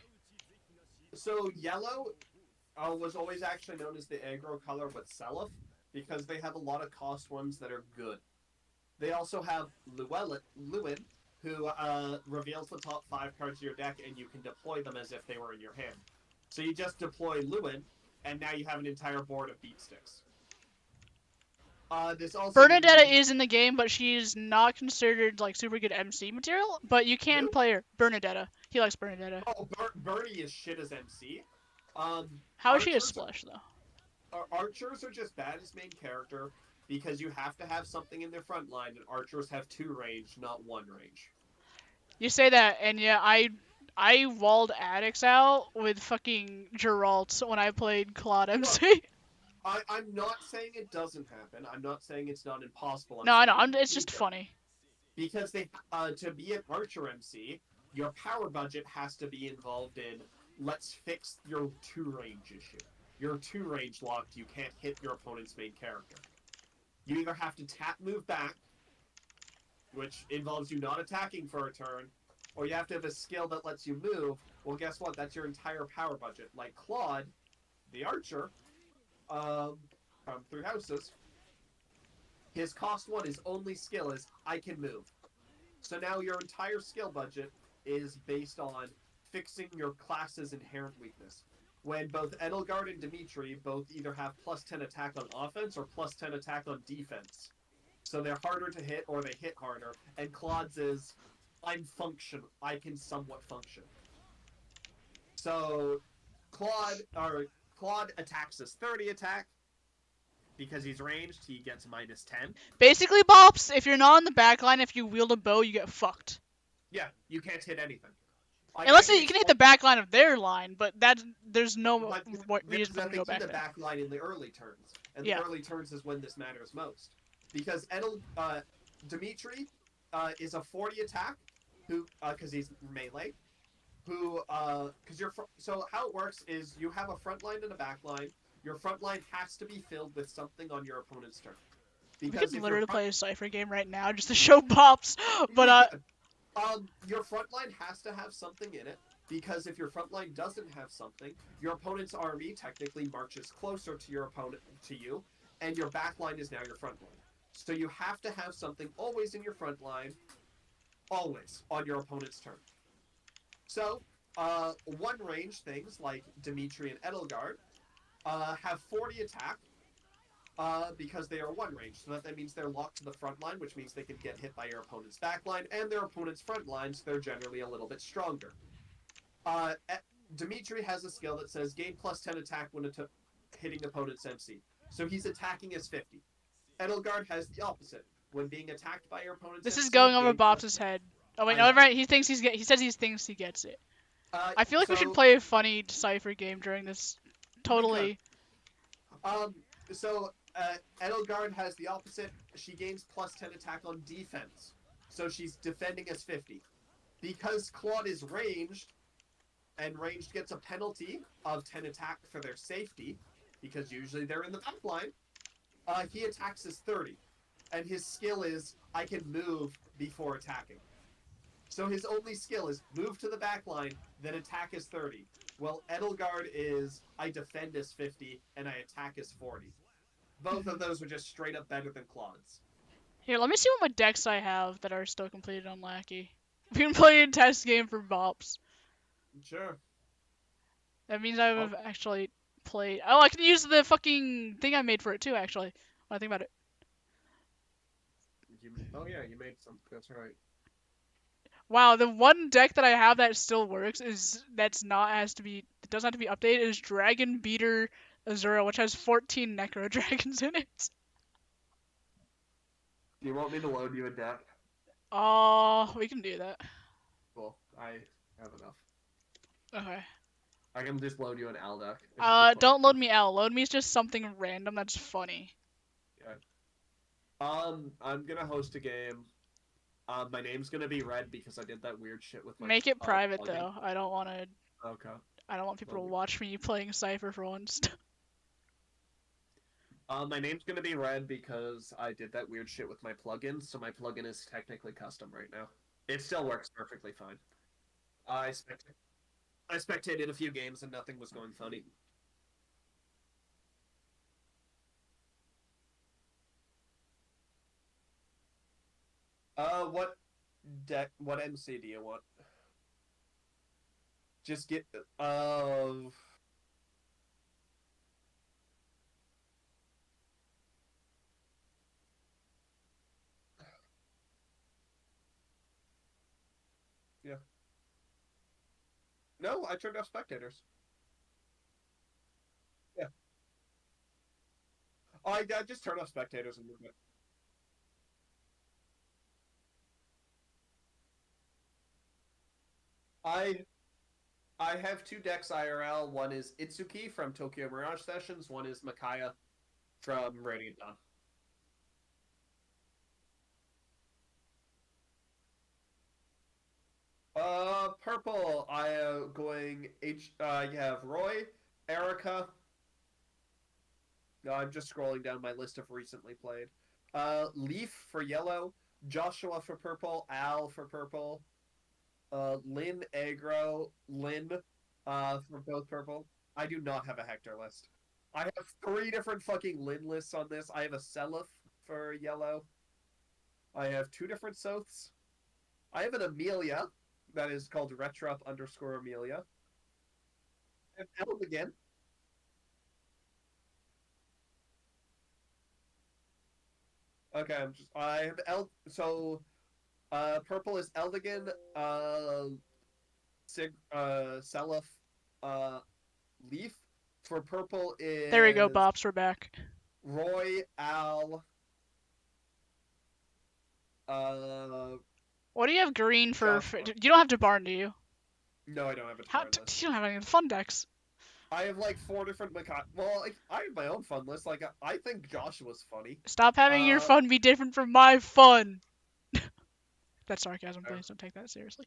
So yellow was always actually known as the aggro color with Seliph because they have a lot of cost ones that are good. They also have Lewin, who reveals the top 5 cards of your deck, and you can deploy them as if they were in your hand. So you just deploy Lewin, and now you have an entire board of beat sticks. This also Bernadetta is in the game, but she's not considered like super good MC material. But you can play her. Bernadetta. He likes Bernadetta. Oh, Bernie is shit as MC. How is she a splash though? Archers are just bad as main character because you have to have something in their front line, and archers have 2 range, not 1 range. You say that, and yeah, I walled addicts out with fucking Geralt when I played Claude MC. I'm not saying it doesn't happen. I'm not saying it's not impossible. No, I know. It's just funny. Because they, to be an archer MC, your power budget has to be involved in, let's fix your 2 range issue. You're 2 range locked, you can't hit your opponent's main character. You either have to tap move back, which involves you not attacking for a turn, or you have to have a skill that lets you move. Well, guess what? That's your entire power budget. Like Claude, the archer, from 3 houses, his cost 1, his only skill is, I can move. So now your entire skill budget is based on fixing your class's inherent weakness. When both Edelgard and Dimitri both either have +10 attack on offense or +10 attack on defense. So they're harder to hit or they hit harder. And Claude's is, I'm functional. I can somewhat function. So Claude attacks his 30 attack. Because he's ranged, he gets -10. Basically, Bops, if you're not on the back line, if you wield a bow, you get fucked. Yeah, you can't hit anything. Unless you can hit the back line of their line, but there's no reason to to go back the there. back line in the early turns. And the early turns is when this matters most. Because Dimitri is a 40 attack, who because he's melee, so how it works is you have a front line and a back line. Your front line has to be filled with something on your opponent's turn. Because we could literally play a Cipher game right now just to show Bops, but your front line has to have something in it, because if your front line doesn't have something, your opponent's army technically marches closer to your opponent, to you, and your back line is now your front line. So you have to have something always in your front line, always on your opponent's turn. So, one range things like Dimitri and Edelgard have 40 attack because they are one range. So that means they're locked to the front line, which means they can get hit by your opponent's back line and their opponent's front line, so they're generally a little bit stronger. Uh, Dimitri has a skill that says gain plus 10 attack when hitting opponent's MC. So he's attacking as 50. Edelgard has the opposite. When being attacked by your opponent's This is MC, going over gain plus Bob's 10. head. Oh wait, I no, know. right. He says he thinks he gets it. I feel like we should So play a funny Cipher game during this. we could. Totally. So Edelgard has the opposite. She gains plus 10 attack on defense. So she's defending as 50. Because Claude is ranged, and ranged gets a penalty of 10 attack for their safety, because usually they're in the back line, he attacks as 30. And his skill is, I can move before attacking. So his only skill is move to the back line, then attack as 30. Well, Edelgard is, I defend as 50, and I attack as 40. Both of those are just straight up better than Claude's. Here, let me see what my decks I have that are still completed on Lackey. We can play a test game for Bops. Sure. That means I've actually played. Oh, I can use the fucking thing I made for it too, actually. When I think about it. Oh yeah, you made some. That's right. Wow, the one deck that I have that still works that doesn't have to be updated is Dragon Beater Azura, which has 14 Necro Dragons in it. Do you want me to load you a deck? Oh, we can do that. Cool. I have enough. Okay. I can just load you an Al deck. Don't load me L. Load me is just something random that's funny. Yeah. I'm gonna host a game. My name's gonna be Red because I did that weird shit with my. Make it private plugin. though. I don't want to. Okay. I don't want people to watch me playing Cipher for once. My name's gonna be Red because I did that weird shit with my plugin, so my plugin is technically custom right now. It still works perfectly fine. I spectated a few games and nothing was going funny. What MC do you want? Just get, yeah. No, I turned off spectators. Yeah. I just turned off spectators and moved it. I I have two decks IRL. One is Itsuki from Tokyo Mirage Sessions. One is Makaya from Radiant Dawn. Purple. I am going You have Roy, Erica. No, I'm just scrolling down my list of recently played. Leaf for yellow, Joshua for purple, Al for purple, Lynn aggro, Lynn for both purple. I do not have a Hector list. I have 3 different fucking Lynn lists on this. I have a Seliph for yellow. I have 2 different Soths. I have an Amelia that is called Retrup_Amelia. I have Eld again. Okay, I have so purple is Eldigan, Seliph, Leaf. For purple is There we go, Bops, we're back. Roy, Al, what do you have green for? You don't have to barn, do you? No, I don't have a barn list. You don't have any fun decks. I have like 4 different Well, like, I have my own fun list. Like, I think Joshua's funny. Stop having your fun be different from my fun. That's sarcasm, please. Don't take that seriously.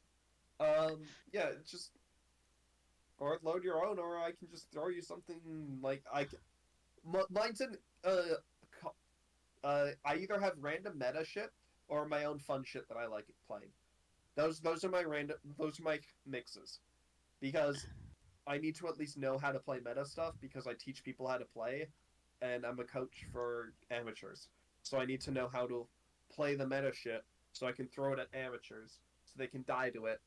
Yeah, just or load your own, or I can just throw you something like mine's in I either have random meta shit or my own fun shit that I like playing. Those are my mixes, because I need to at least know how to play meta stuff because I teach people how to play, and I'm a coach for amateurs, so I need to know how to play the meta shit so I can throw it at amateurs so they can die to it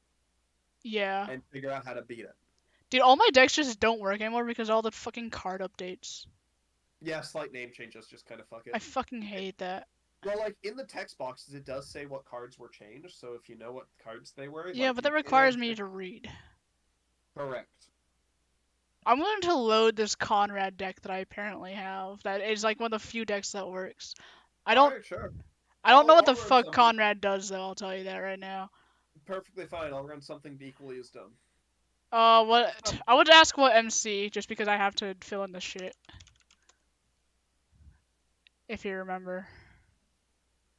Yeah. and figure out how to beat it. Dude, all my decks just don't work anymore because of all the fucking card updates. Yeah, slight name changes just kind of fuck I it. fucking hate that. Well, like in the text boxes, it does say what cards were changed. So if you know what cards they were, Yeah, like but you that can. requires me to read. Correct. I'm going to load this Conrad deck that I apparently have. That is like one of the few decks that works. I All don't right, sure. I don't know what I'll the run fuck something. Conrad does though, I'll tell you that right now. Perfectly fine. I'll run something equally as dumb. What So, I would ask what MC just because I have to fill in the shit. If you remember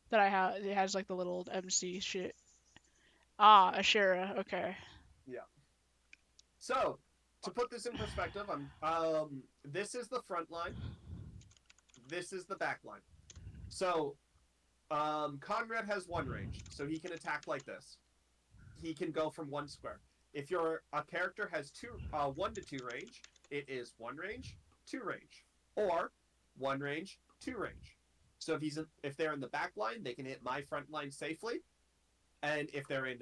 that I have it has like the little MC shit. Ah, Ashera, okay. yeah. So to put this in perspective, this is the front line. This is the back line. So Conrad has one range, so he can attack like this. He can go from one square. If your a character has 1 to 2 range, it is one range, 2 range, or one range, 2 range. So if they're in the back line, they can hit my front line safely, and if they're in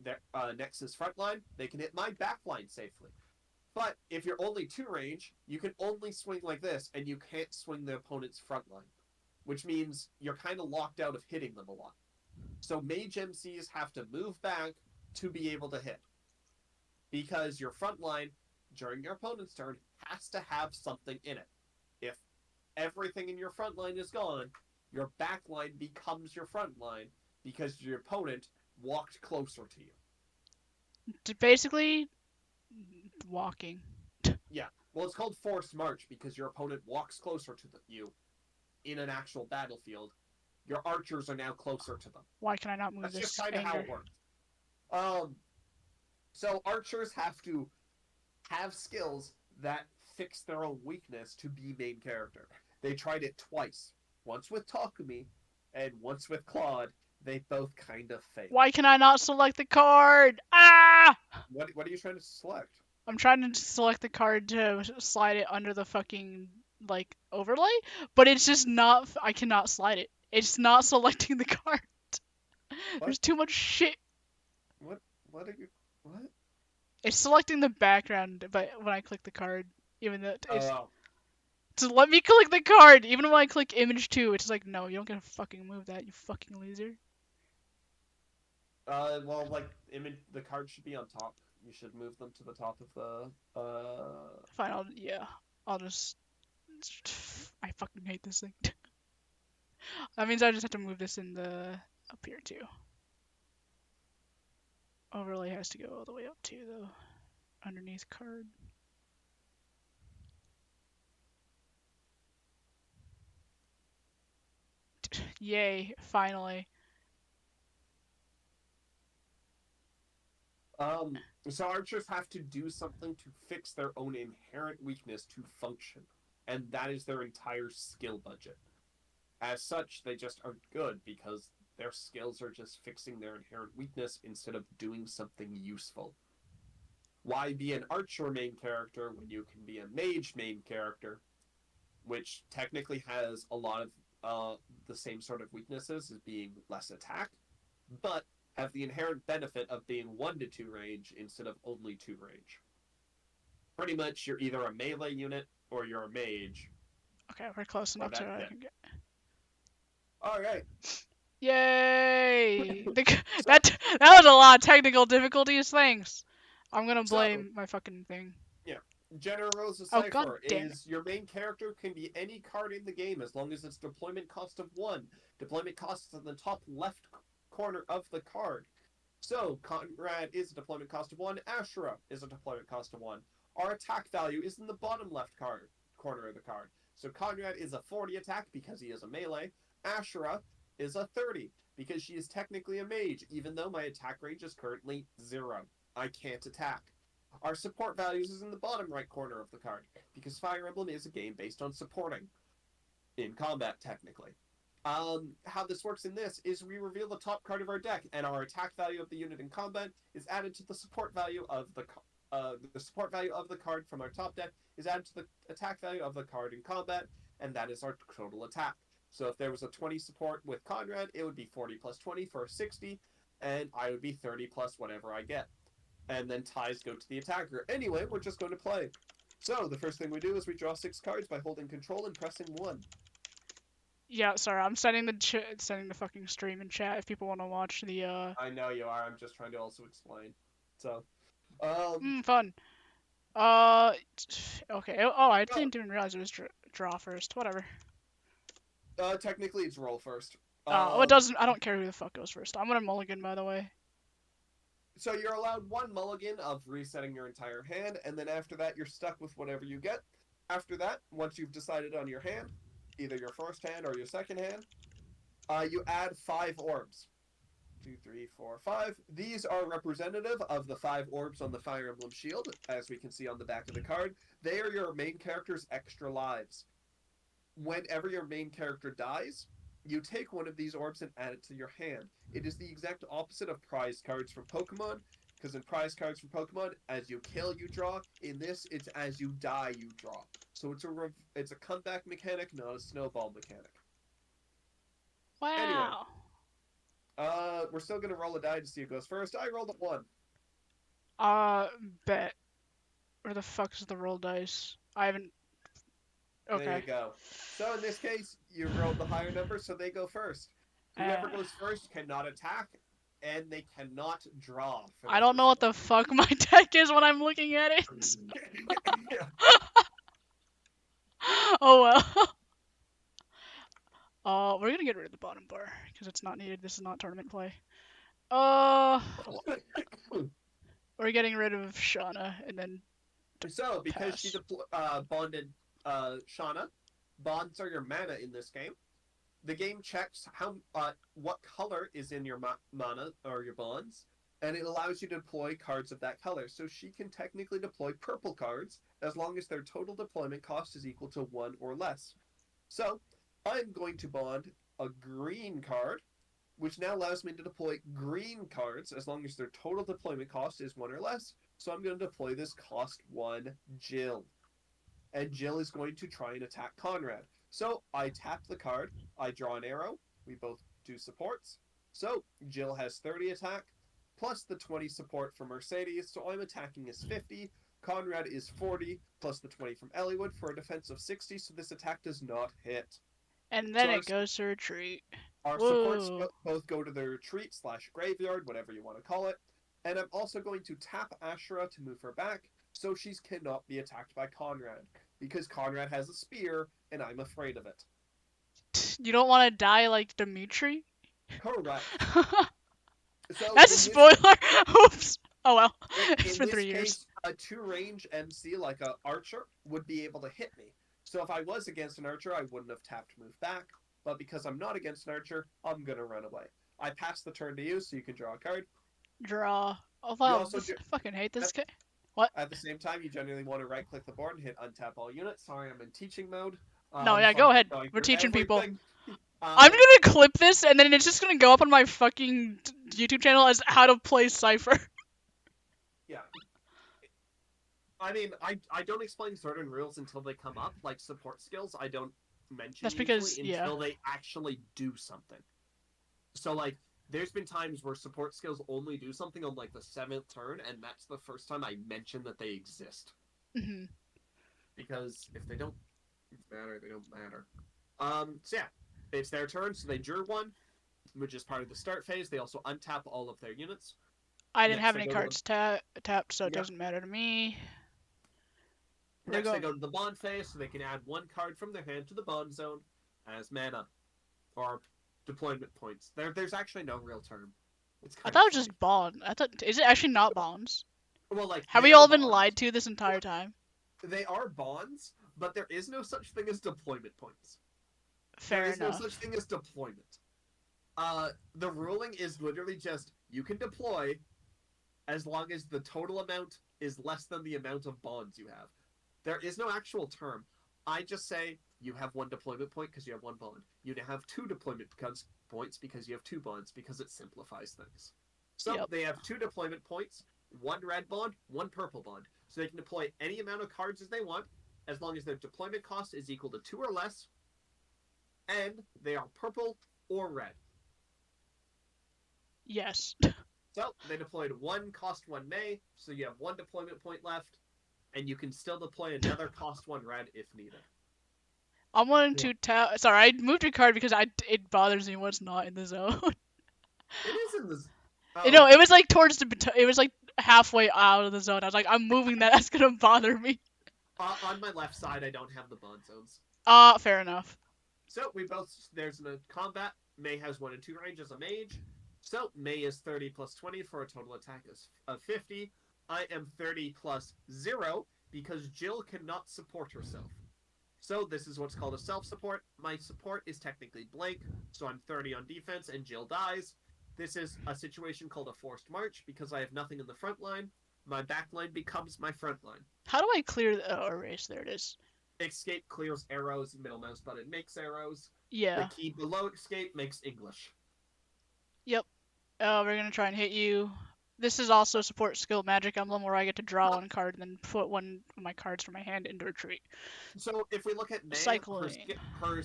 their Nexus front line, they can hit my back line safely. But if you're only 2 range, you can only swing like this, and you can't swing the opponent's front line, which means you're kind of locked out of hitting them a lot. So mage MCs have to move back to be able to hit, because your front line during your opponent's turn has to have something in it. If everything in your front line is gone, your back line becomes your front line because your opponent walked closer to you. Basically walking. Yeah. Well, it's called forced march because your opponent walks closer to you in an actual battlefield. Your archers are now closer to them. Why can I not move That's just this kind of how anger? it works. So archers have to have skills that fix their own weakness to be main character. They tried it twice. Once with Takumi and once with Claude. They both kind of failed. Why can I not select the card? Ah! What are you trying to select? I'm trying to select the card to slide it under the fucking like overlay, but it's just not. I cannot slide it. It's not selecting the card. There's too much shit. What? What are you? What? It's selecting the background, but when I click the card, even though it's Oh. to let me click the card, even when I click image 2, it's like, no, you don't get to fucking move that, you fucking loser. Well, like, the card should be on top. You should move them to the top of the, Fine, I'll just... I fucking hate this thing. That means I just have to move this in the... up here, too. Overlay has to go all the way up, too, though. Underneath card. Yay, finally. So archers have to do something to fix their own inherent weakness to function, and that is their entire skill budget. As such, they just are good because their skills are just fixing their inherent weakness instead of doing something useful. Why be an archer main character when you can be a mage main character, which technically has a lot of the same sort of weaknesses as being less attack, but have the inherent benefit of being 1 to 2 range instead of only 2 range. Pretty much, you're either a melee unit or you're a mage. Okay, we're close enough to I can get... Alright. Yay! So, that was a lot of technical difficulties, thanks. I'm gonna blame my fucking thing. Yeah. Generosa Oh, God Cipher damn is your main character can be any card in the game as long as it's deployment cost of 1. Deployment cost is in the top left corner of the card. So, Conrad is a deployment cost of 1, Ashura is a deployment cost of 1. Our attack value is in the bottom left corner of the card. So Conrad is a 40 attack because he is a melee. Ashura is a 30 because she is technically a mage, even though my attack range is currently 0. I can't attack. Our support values is in the bottom right corner of the card, because Fire Emblem is a game based on supporting in combat, technically. How this works in this is we reveal the top card of our deck, and our attack value of the unit in combat is added to the support value of the support value of the card from our top deck is added to the attack value of the card in combat, and that is our total attack. So if there was a 20 support with Conrad, it would be 40 plus 20 for 60. and I would be 30 plus whatever I get. And then ties go to the attacker. Anyway, we're just going to play. So, the first thing we do is we draw 6 cards by holding control and pressing 1. Yeah, sorry, I'm sending the fucking stream in chat if people want to watch the. I know you are, I'm just trying to also explain. So, Fun. Uh, okay. Oh, I well, didn't even realize it was draw first. Whatever. technically it's roll first. Oh, it doesn't. I don't care who the fuck goes first. I'm gonna mulligan, by the way. So you're allowed 1 mulligan of resetting your entire hand, and then after that you're stuck with whatever you get. After that, once you've decided on your hand, either your first hand or your second hand, you add 5 orbs. 2, 3, 4, 5. These are representative of the 5 orbs on the Fire Emblem shield, as we can see on the back of the card. They are your main character's extra lives. Whenever your main character dies, you take one of these orbs and add it to your hand. It is the exact opposite of prize cards from Pokemon, because in prize cards from Pokemon, as you kill, you draw. In this, it's as you die, you draw. So it's a comeback mechanic, not a snowball mechanic. Wow. Anyway, we're still gonna roll a die to see who goes first. I rolled a 1. Bet. Where the fuck is the roll dice? I haven't. Okay. There you go. So in this case, you rolled the higher number, so they go first. Whoever goes first cannot attack, and they cannot draw. I don't know what the fuck my deck is when I'm looking at it. Oh well. We're gonna get rid of the bottom bar because it's not needed. This is not tournament play. We're getting rid of Shauna and then. So because pass. she bonded Shauna, bonds are your mana in this game. The game checks what color is in your mana or your bonds, and it allows you to deploy cards of that color. So she can technically deploy purple cards as long as their total deployment cost is equal to 1 or less. So I'm going to bond a green card, which now allows me to deploy green cards as long as their total deployment cost is 1 or less. So I'm going to deploy this cost 1 Jill. And Jill is going to try and attack Conrad. So I tap the card, I draw an arrow, we both do supports. So Jill has 30 attack, plus the 20 support from Mercedes, so I'm attacking is 50. Conrad is 40, plus the 20 from Elliewood for a defense of 60, so this attack does not hit. And then it goes to retreat. Our supports both go to the retreat / graveyard, whatever you want to call it. And I'm also going to tap Ashura to move her back, so she cannot be attacked by Conrad. Because Conrad has a spear, and I'm afraid of it. You don't want to die like Dimitri? Correct. So that's a spoiler! Oops! Oh well. It's for 3 years. Case, a 2-range MC, like an archer, would be able to hit me. So if I was against an archer, I wouldn't have tapped move back. But because I'm not against an archer, I'm going to run away. I pass the turn to you, so you can draw a card. Draw. Oh wow, I fucking hate this guy. What? At the same time, you generally want to right-click the board and hit untap all units. Sorry, I'm in teaching mode. No, yeah, go ahead. We're teaching people. I'm gonna clip this, and then it's just gonna go up on my fucking YouTube channel as how to play Cipher. Yeah. I mean, I don't explain certain rules until they come up, like support skills. I don't mention That's because, until they actually do something. So, like, there's been times where support skills only do something on, like, the 7th turn, and that's the first time I mention that they exist. Mm-hmm. Because if they don't matter, they don't matter. So yeah, it's their turn, so they drew 1, which is part of the start phase. They also untap all of their units. I didn't have any cards tapped, so it doesn't matter to me. Next, they go to the bond phase, so they can add 1 card from their hand to the bond zone as mana, or deployment points. There's actually no real term. I thought it was just bond. Is it actually not bonds? Well, like, have we all been lied to this entire time? They are bonds, but there is no such thing as deployment points. Fair enough. There is no such thing as deployment. The ruling is literally just, you can deploy as long as the total amount is less than the amount of bonds you have. There is no actual term. I just say, you have 1 deployment point because you have 1 bond. You now have 2 deployment points because you have 2 bonds, because it simplifies things. So they have 2 deployment points, 1 red bond, 1 purple bond. So they can deploy any amount of cards as they want, as long as their deployment cost is equal to 2 or less, and they are purple or red. Yes. So they deployed one cost 1 May, so you have 1 deployment point left, and you can still deploy another cost 1 red if needed. I'm wanting to tap. Sorry, I moved a card because it bothers me what's not in the zone. It is in the. No, it was like towards the. It was like halfway out of the zone. I was like, I'm moving that. That's gonna bother me. On my left side, I don't have the bond zones. Fair enough. So we both. There's a combat. May has 1 and 2 range as a mage. So May is 30 plus 20 for a total attack of 50. I am 30 plus 0 because Jill cannot support herself. So this is what's called a self-support. My support is technically blank, so I'm 30 on defense and Jill dies. This is a situation called a forced march because I have nothing in the front line. My back line becomes my front line. How do I clear the erase? There it is. Escape clears arrows, middle mouse button makes arrows. Yeah. The key below escape makes English. Yep. We're gonna try and hit you. This is also support skill magic emblem where I get to draw one card and then put one of my cards from my hand into retreat. So if we look at May, Cycling. her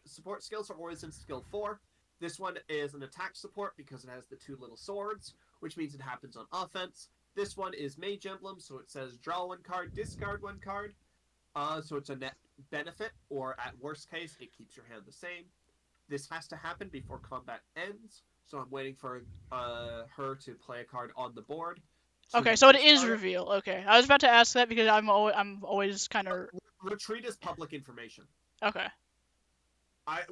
support skills are always in skill 4. This one is an attack support because it has the 2 little swords, which means it happens on offense. This one is Mage Emblem, so it says draw 1 card, discard 1 card. So it's a net benefit, or at worst case, it keeps your hand the same. This has to happen before combat ends, so I'm waiting for her to play a card on the board. Okay, so it is reveal. Okay, I was about to ask that because I'm always kind of. Retreat is public information. Okay.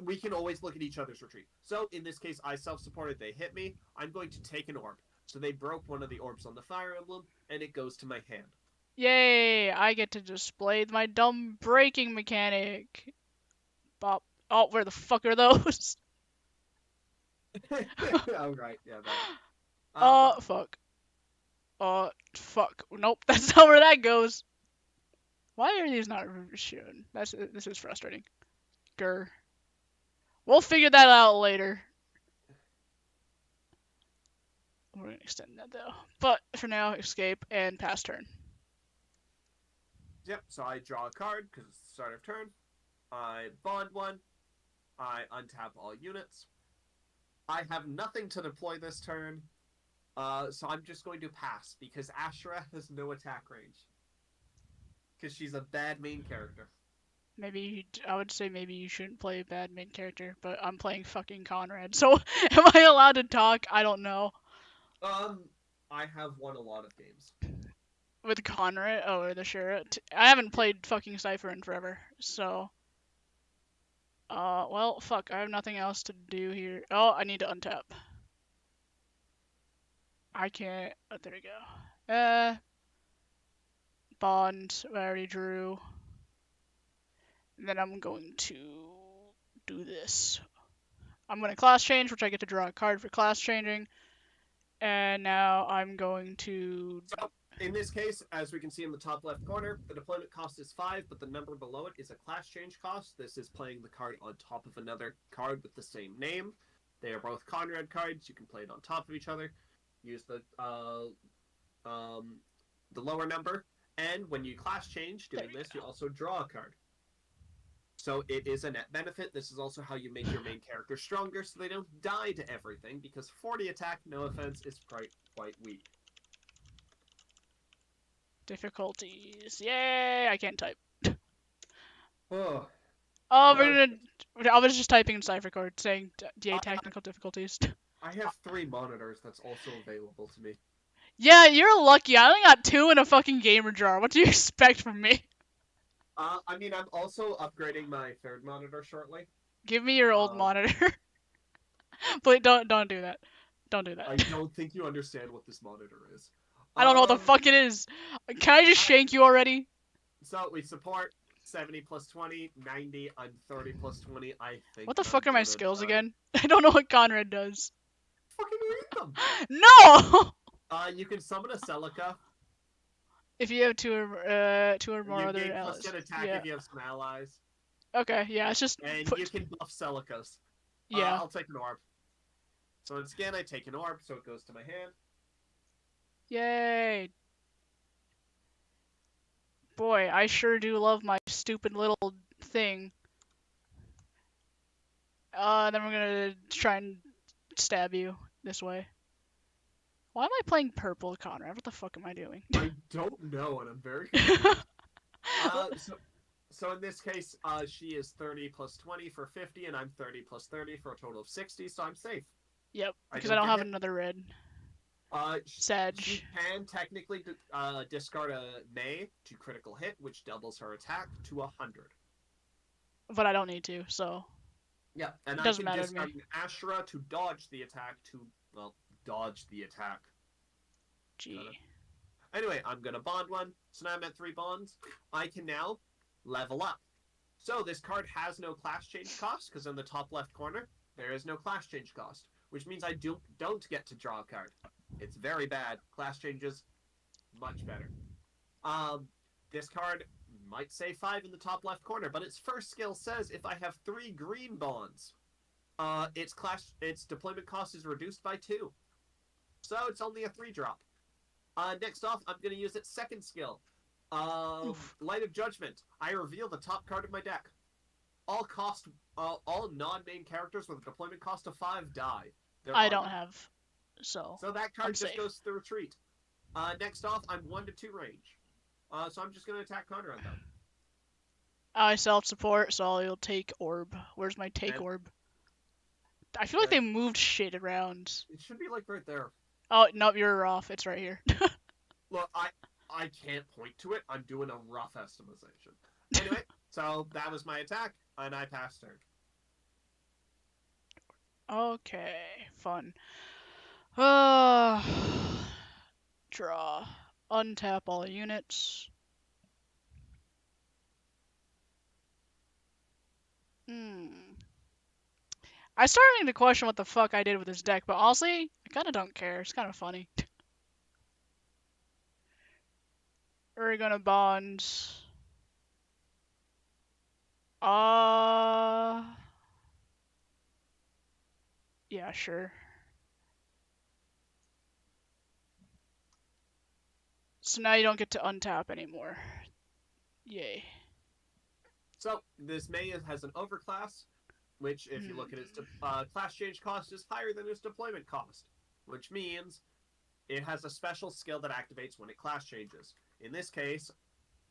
We can always look at each other's retreat. So in this case, I self-supported. They hit me. I'm going to take an orb. So they broke one of the orbs on the Fire Emblem, and it goes to my hand. Yay! I get to display my dumb breaking mechanic. Bop. Oh, where the fuck are those? Oh, right. Yeah. Fuck. Fuck. Nope, that's not where that goes. Why are these not shown? This is frustrating. Grr. We'll figure that out later. We're gonna extend that though. But for now, escape and pass turn. Yep, so I draw a card because it's the start of turn. I bond 1. I untap all units. I have nothing to deploy this turn, so I'm just going to pass because Ashura has no attack range. Because she's a bad main character. I would say maybe you shouldn't play a bad main character, but I'm playing fucking Conrad, so am I allowed to talk? I don't know. I have won a lot of games. With Conrad? Oh, or the Sheriff? I haven't played fucking Cipher in forever, so... well, fuck, I have nothing else to do here. Oh, I need to untap. I can't... Oh, there we go. Bond, I already drew. And then I'm going to do this. I'm going to class change, which I get to draw a card for class changing. And now I'm going to... So, in this case, as we can see in the top left corner, the deployment cost is 5, but the number below it is a class change cost. This is playing the card on top of another card with the same name. They are both Conrad cards. You can play it on top of each other. Use the lower number. And when you class change, doing this, you also draw a card. So it is a net benefit. This is also how you make your main character stronger so they don't die to everything, because 40 attack, no offense, is quite weak. Difficulties. Yay! I can't type. Oh. I was just typing in Cipher code saying DA technical difficulties. I have 3 monitors that's also available to me. Yeah, you're lucky. I only got 2 in a fucking gamer jar. What do you expect from me? I mean, I'm also upgrading my 3rd monitor shortly. Give me your old monitor. Please don't do that. Don't do that. I don't think you understand what this monitor is. I don't know what the fuck it is. Can I just shank you already? So we support 70 plus 20, 90, I'm 30 plus 20, I think. What the fuck are my skills again? I don't know what Conrad does. Fucking read them! No! You can summon a Celica. If you have two or more other gain allies. +10 attack if you have some allies. Okay, yeah, it's just... And you can buff Celicas. Yeah. I'll take an orb. So once again, I take an orb, so it goes to my hand. Yay! Boy, I sure do love my stupid little thing. Then we're gonna try and stab you. this way. Why am I playing purple, Conrad? What the fuck am I doing? I don't know, and I'm very confused. So in this case, she is 30 plus 20 for 50, and I'm 30 plus 30 for a total of 60, so I'm safe. Yep, I because I don't don't get have hit. another red. She Sag. can technically discard a May to critical hit, which doubles her attack to 100. But I don't need to, so Yeah, and it I doesn't can matter to me. discard an Ashura to dodge the attack dodge the attack. Gee. Anyway, I'm going to bond one, so now I'm at 3 bonds. I can now level up. So this card has no class change cost, because in the top left corner, there is no class change cost, which means I don't get to draw a card. It's very bad. Class changes, much better. This card might say 5 in the top left corner, but its first skill says if I have 3 green bonds, its deployment cost is reduced by 2. So it's only a 3-drop. Next off, I'm going to use its second skill. Light of Judgment. I reveal the top card of my deck. All non-main characters with a deployment cost of 5 die. I don't have, so that card I'm just safe. goes to the retreat. Next off, I'm 1 to 2 range. So I'm just going to attack Conrad, though. I self-support, so I'll take orb. Where's my take orb? I feel like they moved shit around. It should be, like, right there. Oh, nope, you're off. It's right here. Look, I can't point to it. I'm doing a rough estimation. Anyway, so that was my attack, and I passed turn. Okay, fun. Draw. Untap all units. I started to question what the fuck I did with this deck, but honestly, I kind of don't care. It's kind of funny. We're gonna bond. Yeah, sure. So now you don't get to untap anymore. Yay. So this May has an overclass, which, if you look at its class change cost, is higher than its deployment cost, which means it has a special skill that activates when it class changes. In this case,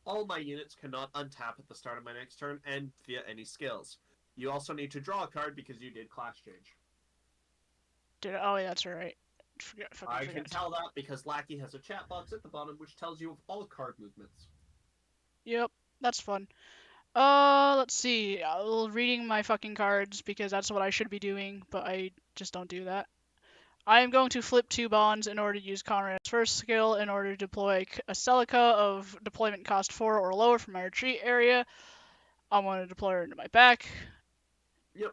all my units cannot untap at the start of my next turn and via any skills. You also need to draw a card because you did class change. Oh, yeah, that's right. I can tell that because Lackey has a chat box at the bottom which tells you of all card movements. Yep, that's fun. Let's see. Reading my fucking cards because that's what I should be doing, but I just don't do that. I am going to flip 2 bonds in order to use Conrad's first skill in order to deploy a Celica of deployment cost 4 or lower from my retreat area. I want to deploy her into my back. Yep.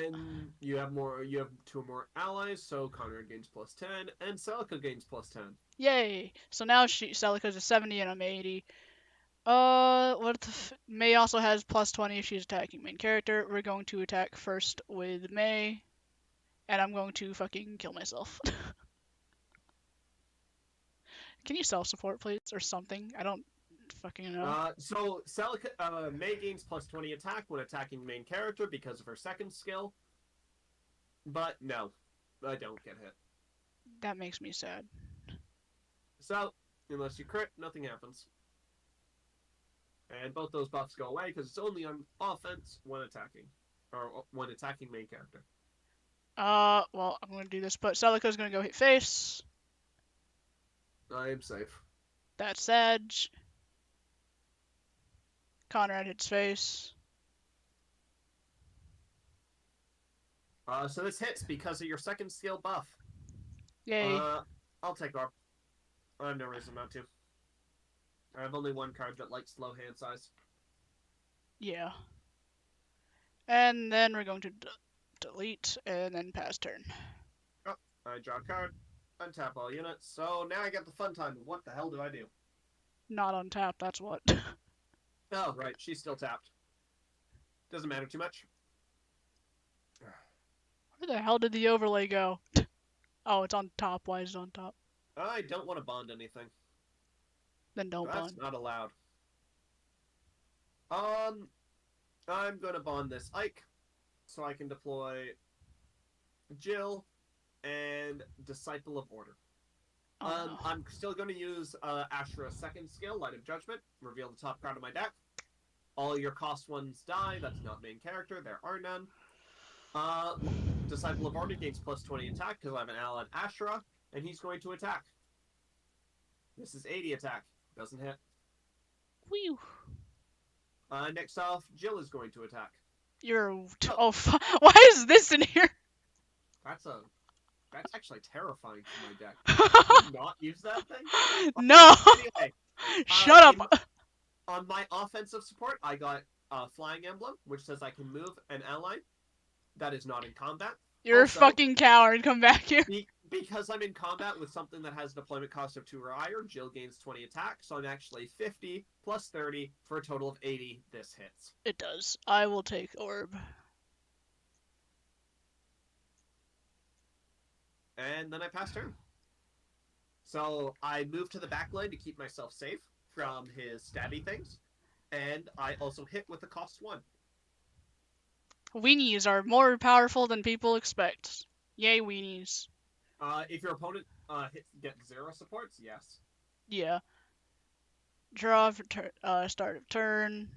And you have 2 more allies, so Conrad gains +10, and Celica gains +10. Yay! So now Celica's a 70 and I'm 80. May also has +20 if she's attacking main character. We're going to attack first with May, and I'm going to fucking kill myself. Can you self-support, please, or something? I don't fucking know. So Celica, May gains +20 attack when attacking main character because of her second skill. But no, I don't get hit. That makes me sad. So, unless you crit, nothing happens. And both those buffs go away because it's only on offense when attacking. Or when attacking main character. Well, I'm gonna do this, but Celica's gonna go hit face. I am safe. That's Sag. Conrad hits face. So this hits because of your second skill buff. Yay. I'll take Orb. I have no reason not to. I have only one card that likes low hand size. Yeah. And then we're going to delete and then pass turn. Oh, I draw a card, untap all units. So now I get the fun time. What the hell do I do? Not untap, that's what. Oh, right. She's still tapped. Doesn't matter too much. Where the hell did the overlay go? Oh, it's on top. Why is it on top? I don't want to bond anything. Then don't bond. That's not allowed. I'm going to bond this Ike so I can deploy Jill and Disciple of Order. Oh, no. I'm still going to use Ashura's second skill, Light of Judgment. Reveal the top card of my deck. All your cost ones die. That's not main character. There are none. Disciple of Order gains plus 20 attack because I have an allied Ashura, and he's going to attack. This is 80 attack. Doesn't hit. Whew. Next off, Jill is going to attack. Why is this in here? That's actually terrifying for my deck. Can you not use that thing? No. Anyway, Shut up. On my offensive support, I got Flying Emblem, which says I can move an ally that is not in combat. You're Also, a fucking coward. Come back here. Because I'm in combat with something that has a deployment cost of 2 or higher, Jill gains 20 attack, so I'm actually 50 plus 30 for a total of 80. This hits. It does. I will take Orb. And then I pass turn. So I move to the back line to keep myself safe from his stabby things, and I also hit with the cost 1. Weenies are more powerful than people expect. Yay, weenies. If your opponent gets 0 supports, yes. Yeah. Draw for start of turn.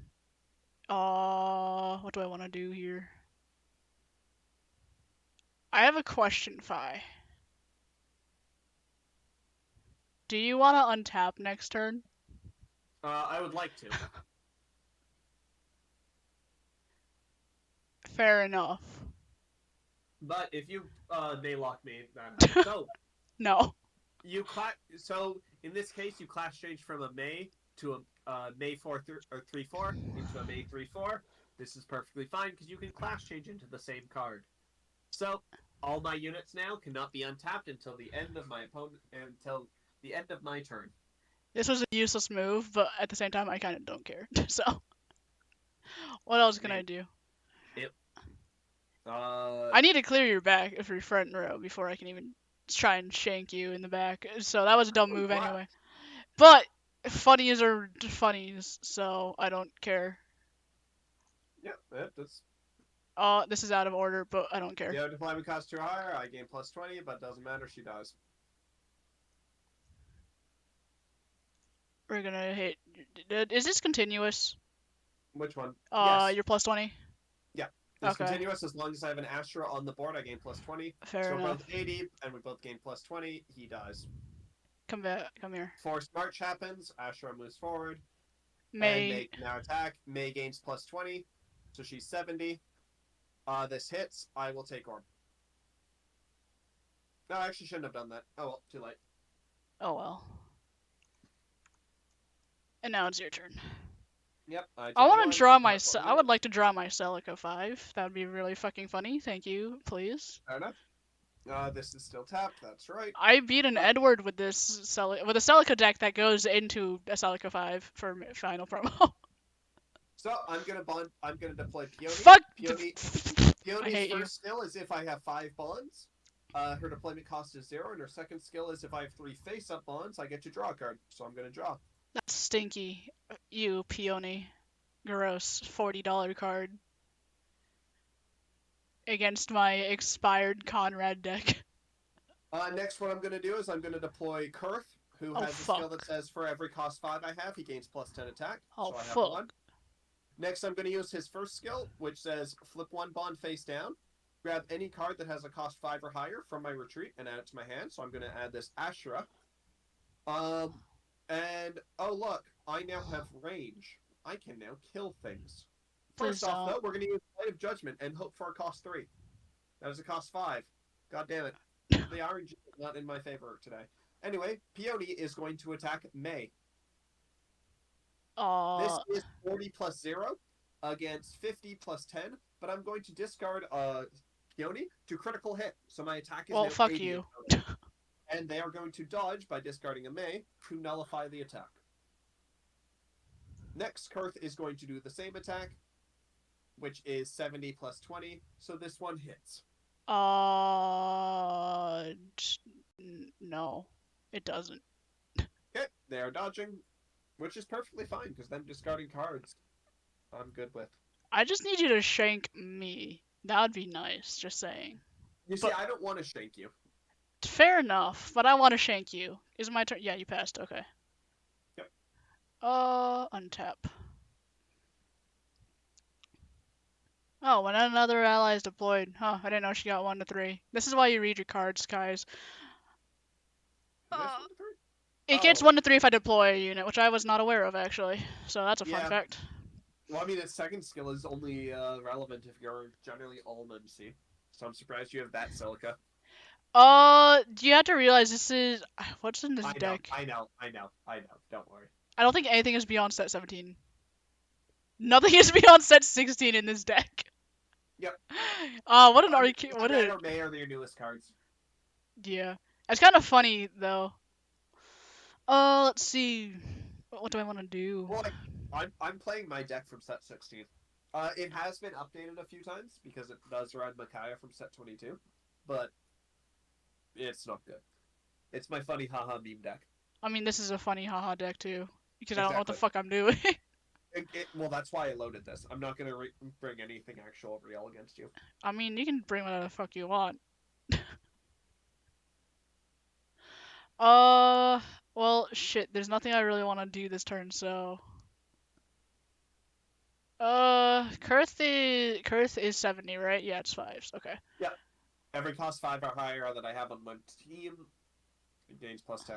What do I want to do here? I have a question, Fi. Do you want to untap next turn? I would like to. Fair enough. But if you Maylock me, then so No. So in this case, you class change from a May to a May 3/4 into a May 3/4. This is perfectly fine because you can class change into the same card. So all my units now cannot be untapped until the end of my turn. This was a useless move, but at the same time, I kind of don't care. So, what else can I do? I need to clear your back of your front row before I can even try and shank you in the back. So that was a dumb move anyway. But funnies are funnies, so I don't care. Yeah, that's. This is out of order, but I don't care. Yeah, deployment cost 2 higher. I gain plus 20, but doesn't matter. She dies. We're gonna hit. Is this continuous? Which one? Yes. You're plus 20. Yeah. It's Okay. continuous as long as I have an Astra on the board. I gain plus 20. Fair so enough. we're both 80, and we both gain plus 20. He dies. Come back. Come here. Force March happens. Astra moves forward. May. And May can now attack. May gains plus 20, so she's 70. This hits. I will take Orb. No, I actually shouldn't have done that. Oh well, too late. Oh well. And now it's your turn. Yep. I want to draw my. I would like to draw my Celica 5. That would be really fucking funny. Thank you, please. Fair enough. This is still tapped. That's right. I beat an Edward with this with a Celica deck that goes into a Celica 5 for final promo. So I'm gonna deploy Peony. Fuck. Peony's first skill is if I have 5 bonds. Her deployment cost is 0, and her second skill is if I have 3 face-up bonds, I get to draw a card. So I'm gonna draw. That's stinky. You, Peony. Gross. $40 card. Against my expired Conrad deck. Next, what I'm going to do is I'm going to deploy Kurth, who has a skill that says for every cost 5 I have, he gains plus 10 attack. Oh, so I have fuck. 1. Next, I'm going to use his first skill, which says flip 1 bond face down. Grab any card that has a cost 5 or higher from my retreat and add it to my hand. So I'm going to add this Ashura. And, oh look, I now have range. I can now kill things. First off, though, we're going to use Light of Judgment and hope for a cost 3. That is a cost 5. God damn it. The RNG is not in my favor today. Anyway, Peony is going to attack May. This is 40 plus 0 against 50 plus 10, but I'm going to discard Peony to critical hit. So my attack is now fuck 80 you. And they are going to dodge by discarding a May to nullify the attack. Next, Kurth is going to do the same attack, which is 70 plus 20, so this one hits. No, it doesn't. Okay, they are dodging, which is perfectly fine, because them discarding cards, I'm good with. I just need you to shank me. That would be nice, just saying. You see, I don't want to shank you. Fair enough, but I want to shank you. Is it my turn? Yeah, you passed. Okay. Yep. Untap. Oh, when another ally is deployed. Huh, I didn't know she got 1 to 3. This is why you read your cards, guys. It is Uh, 1 to 3? it gets Oh, 1 to 3 if I deploy a unit, which I was not aware of, actually. So that's a fun yeah. fact. Well, I mean, its second skill is only relevant if you're generally all MC. So I'm surprised you have that silica. You have to realize this is... What's in this I know, deck? I know, I know, I know. Don't worry. I don't think anything is beyond set 17. Nothing is beyond set 16 in this deck. Yep. What an I mean, arcade... What Conrad a... or May are your newest cards. Yeah. It's kind of funny, though. Let's see. What do I want to do? Well, like, I'm playing my deck from set 16. It has been updated a few times because it does run Micaiah from set 22, but it's not good. It's my funny haha meme deck. I mean, this is a funny haha deck, too. Because I don't know what the Exactly. fuck I'm doing. Well, that's why I loaded this. I'm not gonna bring anything actual real against you. I mean, you can bring whatever the fuck you want. Well, shit, there's nothing I really want to do this turn, so... Kurth is 70, right? Yeah, it's 5s, okay. Yep. Every cost 5 or higher that I have on my team gains plus 10.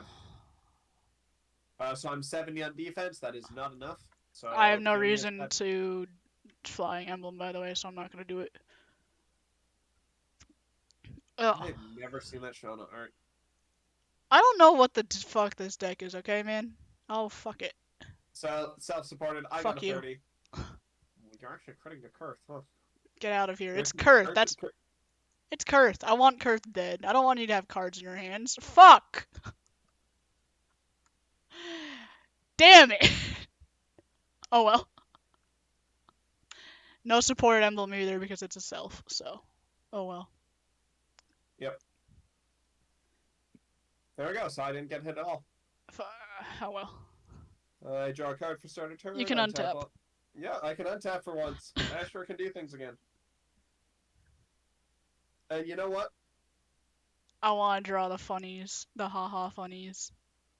So I'm 70 on defense. That is not enough. So I have no Tammy has reason got- to flying emblem, by the way, so I'm not gonna do it. Ugh. I've never seen that shown on art. I don't know what the fuck this deck is, okay, man? Oh, fuck it. So self-supported. I Fuck got a you. 30. You're actually critting the Kurth, huh? Get out of here. It's Kurth- Kurth. Kurth- Kurth- It's Kurth. I want Kurth dead. I don't want you to have cards in your hands. Fuck! Damn it! Oh well. No supported emblem either because it's a self, so. Oh well. Yep. There we go. So I didn't get hit at all. Oh well. I draw a card for start of turn. You can untap. Yeah, I can untap for once. Asher can do things again. And you know what? I want to draw the funnies. The haha funnies.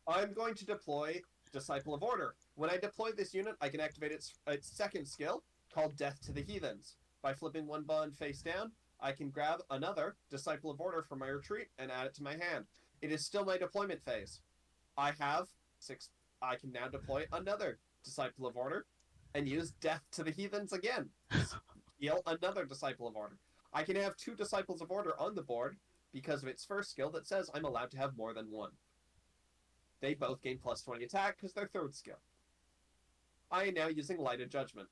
I'm going to deploy Disciple of Order. When I deploy this unit, I can activate its second skill, called Death to the Heathens. By flipping one bond face down, I can grab another Disciple of Order from my retreat and add it to my hand. It is still my deployment phase. I have 6. I can now deploy another Disciple of Order and use Death to the Heathens again. Heal another Disciple of Order. I can have 2 Disciples of Order on the board because of its first skill that says I'm allowed to have more than 1. They both gain plus 20 attack because their third skill. I am now using Lighted Judgment.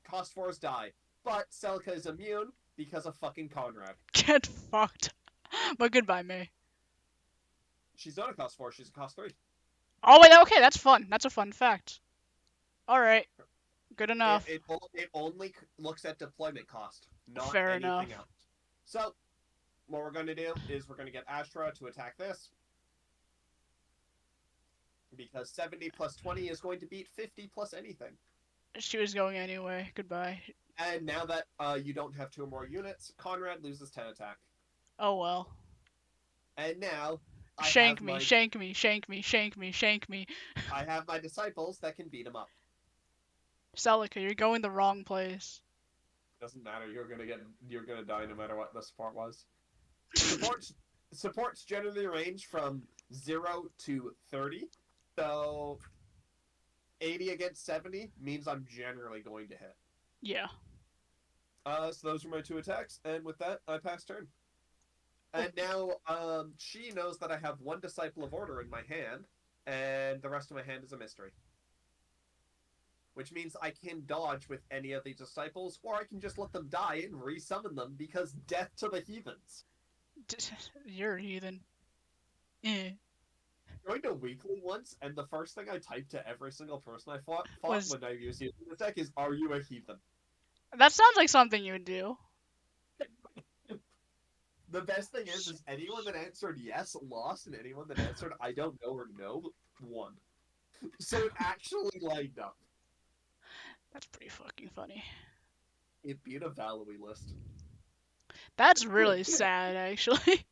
Cost 4s die, but Celica is immune because of fucking Conrad. Get fucked. But goodbye, May. She's not a cost 4, she's a cost 3. Oh wait, okay, that's fun. That's a fun fact. Alright. Good enough. It only looks at deployment cost, not Fair anything enough. else. So, what we're going to do is we're going to get Astra to attack this. Because 70 plus 20 is going to beat 50 plus anything. She was going anyway. Goodbye. And now that you don't have 2 or more units, Conrad loses 10 attack. Oh well. And now Shank me, shank me, shank me, shank me, shank me. I have my disciples that can beat him up. Celica, you're going the wrong place. Doesn't matter. You're gonna die no matter what the support was. Supports generally range from 0 to 30. So 80 against 70 means I'm generally going to hit. Yeah. So those are my 2 attacks, and with that, I pass turn. And now, she knows that I have 1 Disciple of Order in my hand, and the rest of my hand is a mystery. Which means I can dodge with any of these disciples, or I can just let them die and resummon them, because death to the heathens. You're a heathen. Eh. Joined a weekly once, and the first thing I typed to every single person I fought Was- when I used using the deck is, "Are you a heathen?" That sounds like something you would do. The best thing is anyone that answered yes lost, and anyone that answered I don't know or no won. So it actually lined up. That's pretty fucking funny. It beat a Valoey list. That's really sad, actually.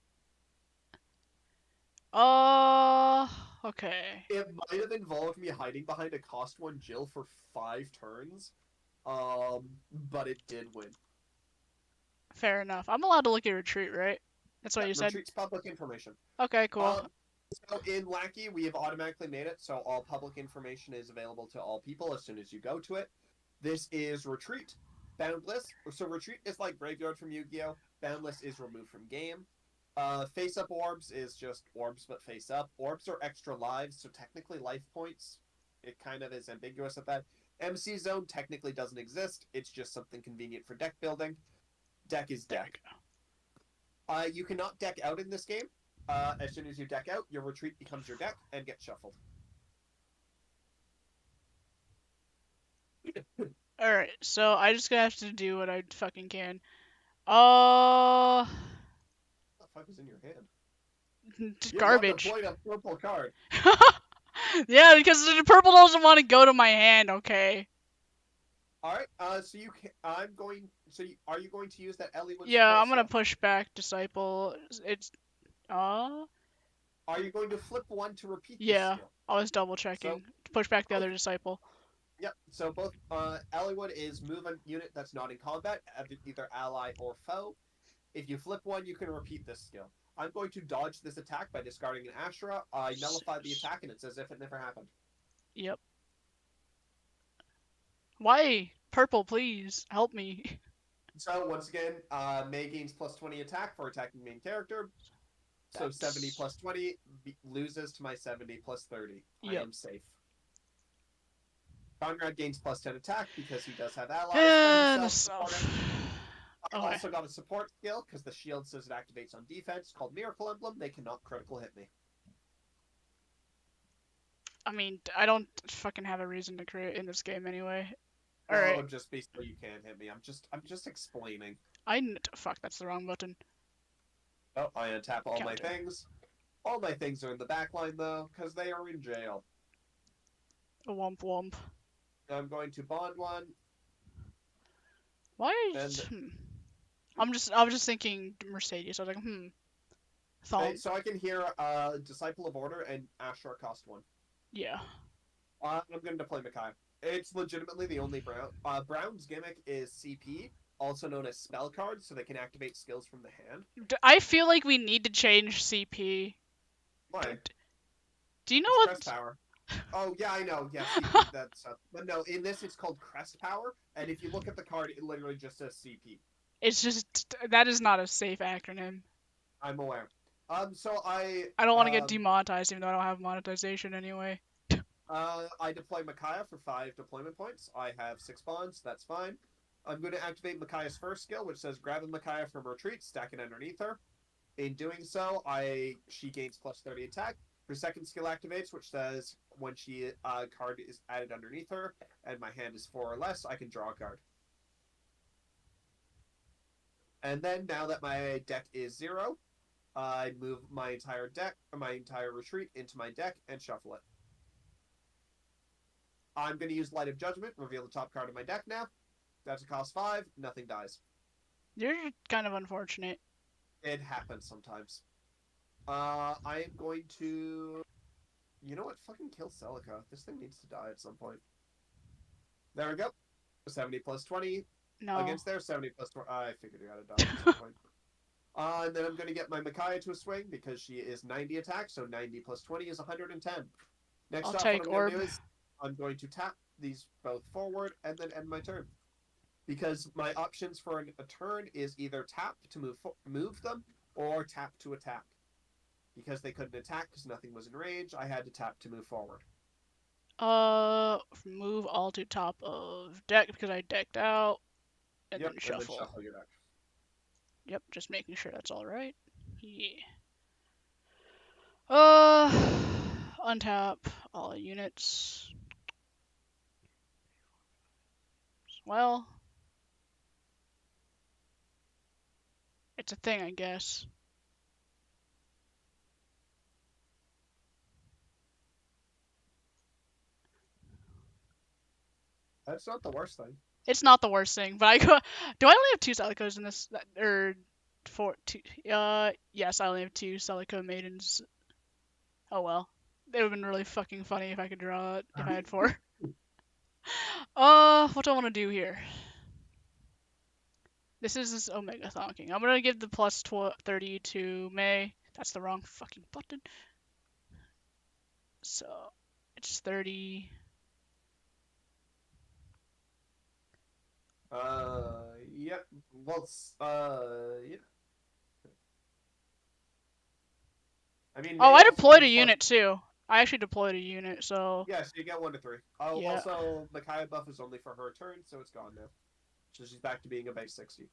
Okay. It might have involved me hiding behind a cost 1 Jill for 5 turns, but it did win. Fair enough. I'm allowed to look at retreat, right? That's what Yeah, you said? retreat's public information. Okay, cool. So in Lackey, we have automatically made it so all public information is available to all people as soon as you go to it. This is Retreat. Boundless. So Retreat is like Graveyard from Yu-Gi-Oh! Boundless is removed from game. Face-up orbs is just orbs but face up. Orbs are extra lives, so technically life points. It kind of is ambiguous at that. MC Zone technically doesn't exist. It's just something convenient for deck building. Deck is deck. You cannot deck out in this game. As soon as you deck out, your retreat becomes your deck and gets shuffled. Alright, so I just gonna have to do what I fucking can. What the fuck is in your hand? Garbage. You got to play a purple card. Yeah, because the purple doesn't want to go to my hand, okay? Alright, so you can, I'm going, so you, are you going to use that Ellie Yeah, I'm gonna skill? push back Disciple. It's, Are you going to flip one to repeat yeah, this skill? I was double checking. Push back the other Disciple. Yep, so both, Elliewood is move a unit that's not in combat, either ally or foe. If you flip one, you can repeat this skill. I'm going to dodge this attack by discarding an Ashura. I nullify the attack and it's as if it never happened. Yep. Why? Purple, please. Help me. So, once again, May gains plus 20 attack for attacking main character. So, That's... 70 plus 20 loses to my 70 plus 30. Yep. I am safe. Conrad gains plus 10 attack because he does have allies. I also got a support skill because the shield says it activates on defense called Miracle Emblem. They cannot critical hit me. I mean, I don't fucking have a reason to create in this game anyway. Well, Alright. just be so you can't hit me. I'm just explaining. Fuck, that's the wrong button. Oh, I untap all my Counter. things. All my things are in the back line though, because they are in jail. A womp womp. I'm going to bond one. Why? And I was just thinking Mercedes. I was like, okay, so I can hear Disciple of Order and Ashura cost 1. Yeah. I'm going to deploy Makai. It's legitimately the only Brown. Brown's gimmick is CP, also known as spell cards, so they can activate skills from the hand. I feel like we need to change CP. Why? Do you know it's what? Crest Power. Oh, yeah, I know. Yeah, CP, that's... but no, in this it's called Crest Power, and if you look at the card, it literally just says CP. It's just... That is not a safe acronym. I'm aware. So I don't want to get demonetized, even though I don't have monetization anyway. I deploy Micaiah for 5 deployment points. I have 6 bonds, that's fine. I'm going to activate Micaiah's first skill, which says grabbing Micaiah from retreat, stack it underneath her. In doing so, she gains plus 30 attack. Her second skill activates, which says when she card is added underneath her, and my hand is 4 or less, I can draw a card. And then, now that my deck is 0, I move my entire retreat into my deck and shuffle it. I'm going to use Light of Judgment, reveal the top card of my deck now. That's a cost 5, nothing dies. You're kind of unfortunate. It happens sometimes. I am going to... You know what? Fucking kill Celica. This thing needs to die at some point. There we go. 70 plus 20. No. Against there, 70 plus 20. I figured you had to die at some point. And then I'm going to get my Micaiah to a swing because she is 90 attack, so 90 plus 20 is 110. Next I'll up, take what I'm going to orb. do is I'm going to tap these both forward and then end my turn. Because my options for a turn is either tap to move them or tap to attack. Because they couldn't attack because nothing was in range, I had to tap to move forward. Move all to top of deck because I decked out, and then shuffle. And then shuffle your deck. Yep, just making sure that's all right. Yeah. Untap all units. Well, it's a thing, I guess. That's not the worst thing. It's not the worst thing, but do I only have 2 Celicos in this, or 4? 2? Yes, I only have 2 Celico maidens. Oh well. It would have been really fucking funny if I could draw it if I had 4. What do I want to do here? This is this Omega Thonking. I'm gonna give the plus 30 to May. That's the wrong fucking button. So it's 30. Yep. Well, yeah. I mean, Oh, May I also deployed a means plus. unit too. I actually deployed a unit, so Yeah, so you get 1 to 3. Oh, yeah. also, Micaiah buff is only for her turn, so it's gone now. So she's back to being a base 60.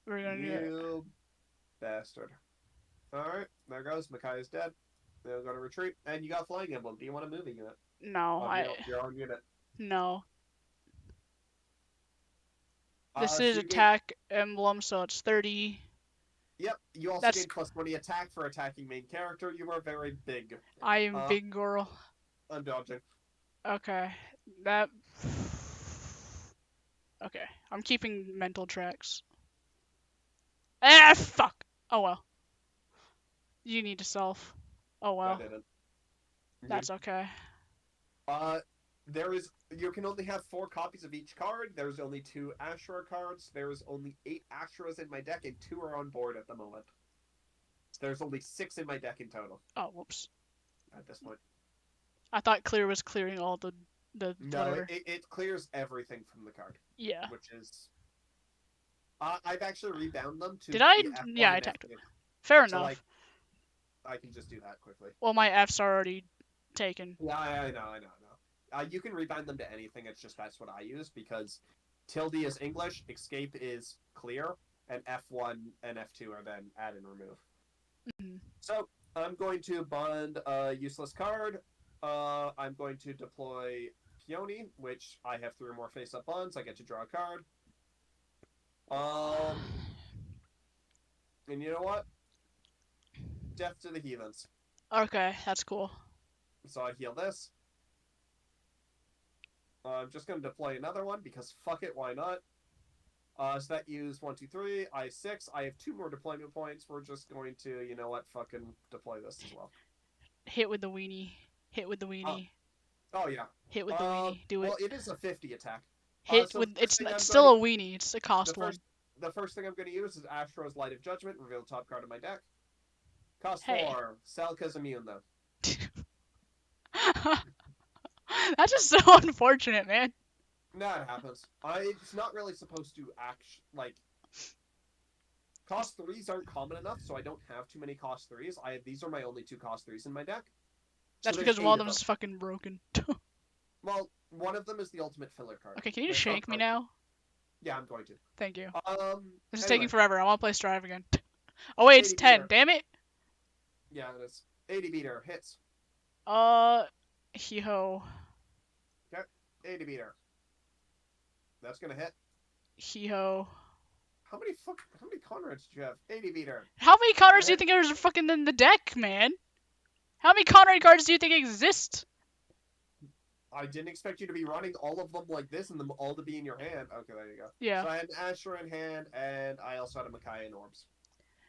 We're gonna do it. You bastard. Alright, there goes. Micaiah's dead. They're gonna retreat. And you got Flying Emblem. Do you want to move a unit? No, Your own unit. no. This is So attack emblem, so it's 30. Yep, you also That's- gain plus 20 attack for attacking main character. You are very big. I am big girl. I'm dodging. Okay, that. Okay, I'm keeping mental tracks. Ah, fuck. Oh well. You need to self. Oh well. I didn't. That's okay. You can only have 4 copies of each card. There's only 2 Ashura cards. There's only 8 Ashuras in my deck, and 2 are on board at the moment. There's only 6 in my deck in total. Oh, whoops. At this point. I thought clear was clearing all the No, whatever. it clears everything from the card. Yeah. Which is... I've actually rebound them to... Did I? the F1 Yeah, I and attacked F2. it. Fair So, enough. like, I can just do that quickly. Well, my F's are already taken. Yeah, I know. You can rebind them to anything, it's just that's what I use, because tilde is English, escape is clear, and F1 and F2 are then add and remove. Mm-hmm. So, I'm going to bond a useless card. I'm going to deploy Peony, which I have 3 or more face-up bonds. I get to draw a card. And you know what? Death to the Heathens. Okay, that's cool. So I heal this. I'm just going to deploy another one, because fuck it, why not? So that used 1, 2, 3, I 6. I have 2 more deployment points. We're just going to, you know what, fucking deploy this as well. Hit with the weenie. Hit with the weenie. Oh, yeah. Hit with the weenie. Do it. Well, it is a 50 attack. Hit so with. It's first thing I'm still going a weenie. It's a cost one. The first thing I'm going to use is Astro's Light of Judgment. Reveal the top card of my deck. Cost Hey. 4. Selka's immune, though. That's just so unfortunate, man. No, it happens. It's not really supposed to cost 3s aren't common enough, so I don't have too many cost 3s. These are my only 2 cost 3s in my deck. That's So because there's one 8 of them is fucking broken. Well, one of them is the ultimate filler card. Okay, can you There's shank me no card. now? Yeah, I'm going to. Thank you. This is Anyway, taking forever. I want to play Strive again. Oh wait, it's 80 10. meter. Damn it. Yeah, it is. 80 meter hits. Hee-ho. 80 meter. That's gonna hit. Hee-ho. How many Conrads did you have? 80 meter. How many Conrads do you Yeah. think there's fucking in the deck, man? How many Conrad cards do you think exist? I didn't expect you to be running all of them like this and them all to be in your hand. Okay, there you go. Yeah. So I had an Asher in hand, and I also had a Micaiah in orbs.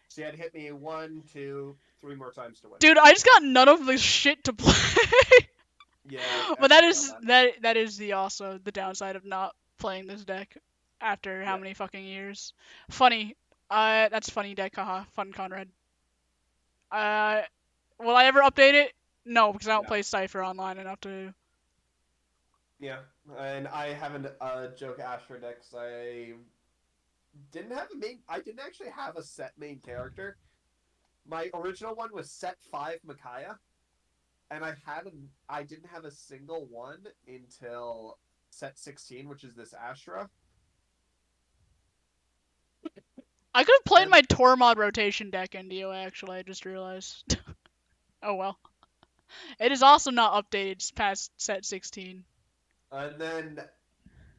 So you had to hit me 1, 2, 3 more times to win. Dude, I just got none of the shit to play. Yeah. But that is that is the downside of not playing this deck after how Yeah. many fucking years. Funny. That's funny deck, haha. Fun Conrad. Will I ever update it? No, because I don't No. play Cipher online enough to. Yeah, and I haven't joke Asher deck 'cause I didn't actually have a set main character. My original one was set 5 Micaiah, and I didn't have a single one until set 16, which is this Ashura. I could have played And- my Tormod rotation deck in DO actually, I just realized. Oh well. It is also not updated past set 16. And then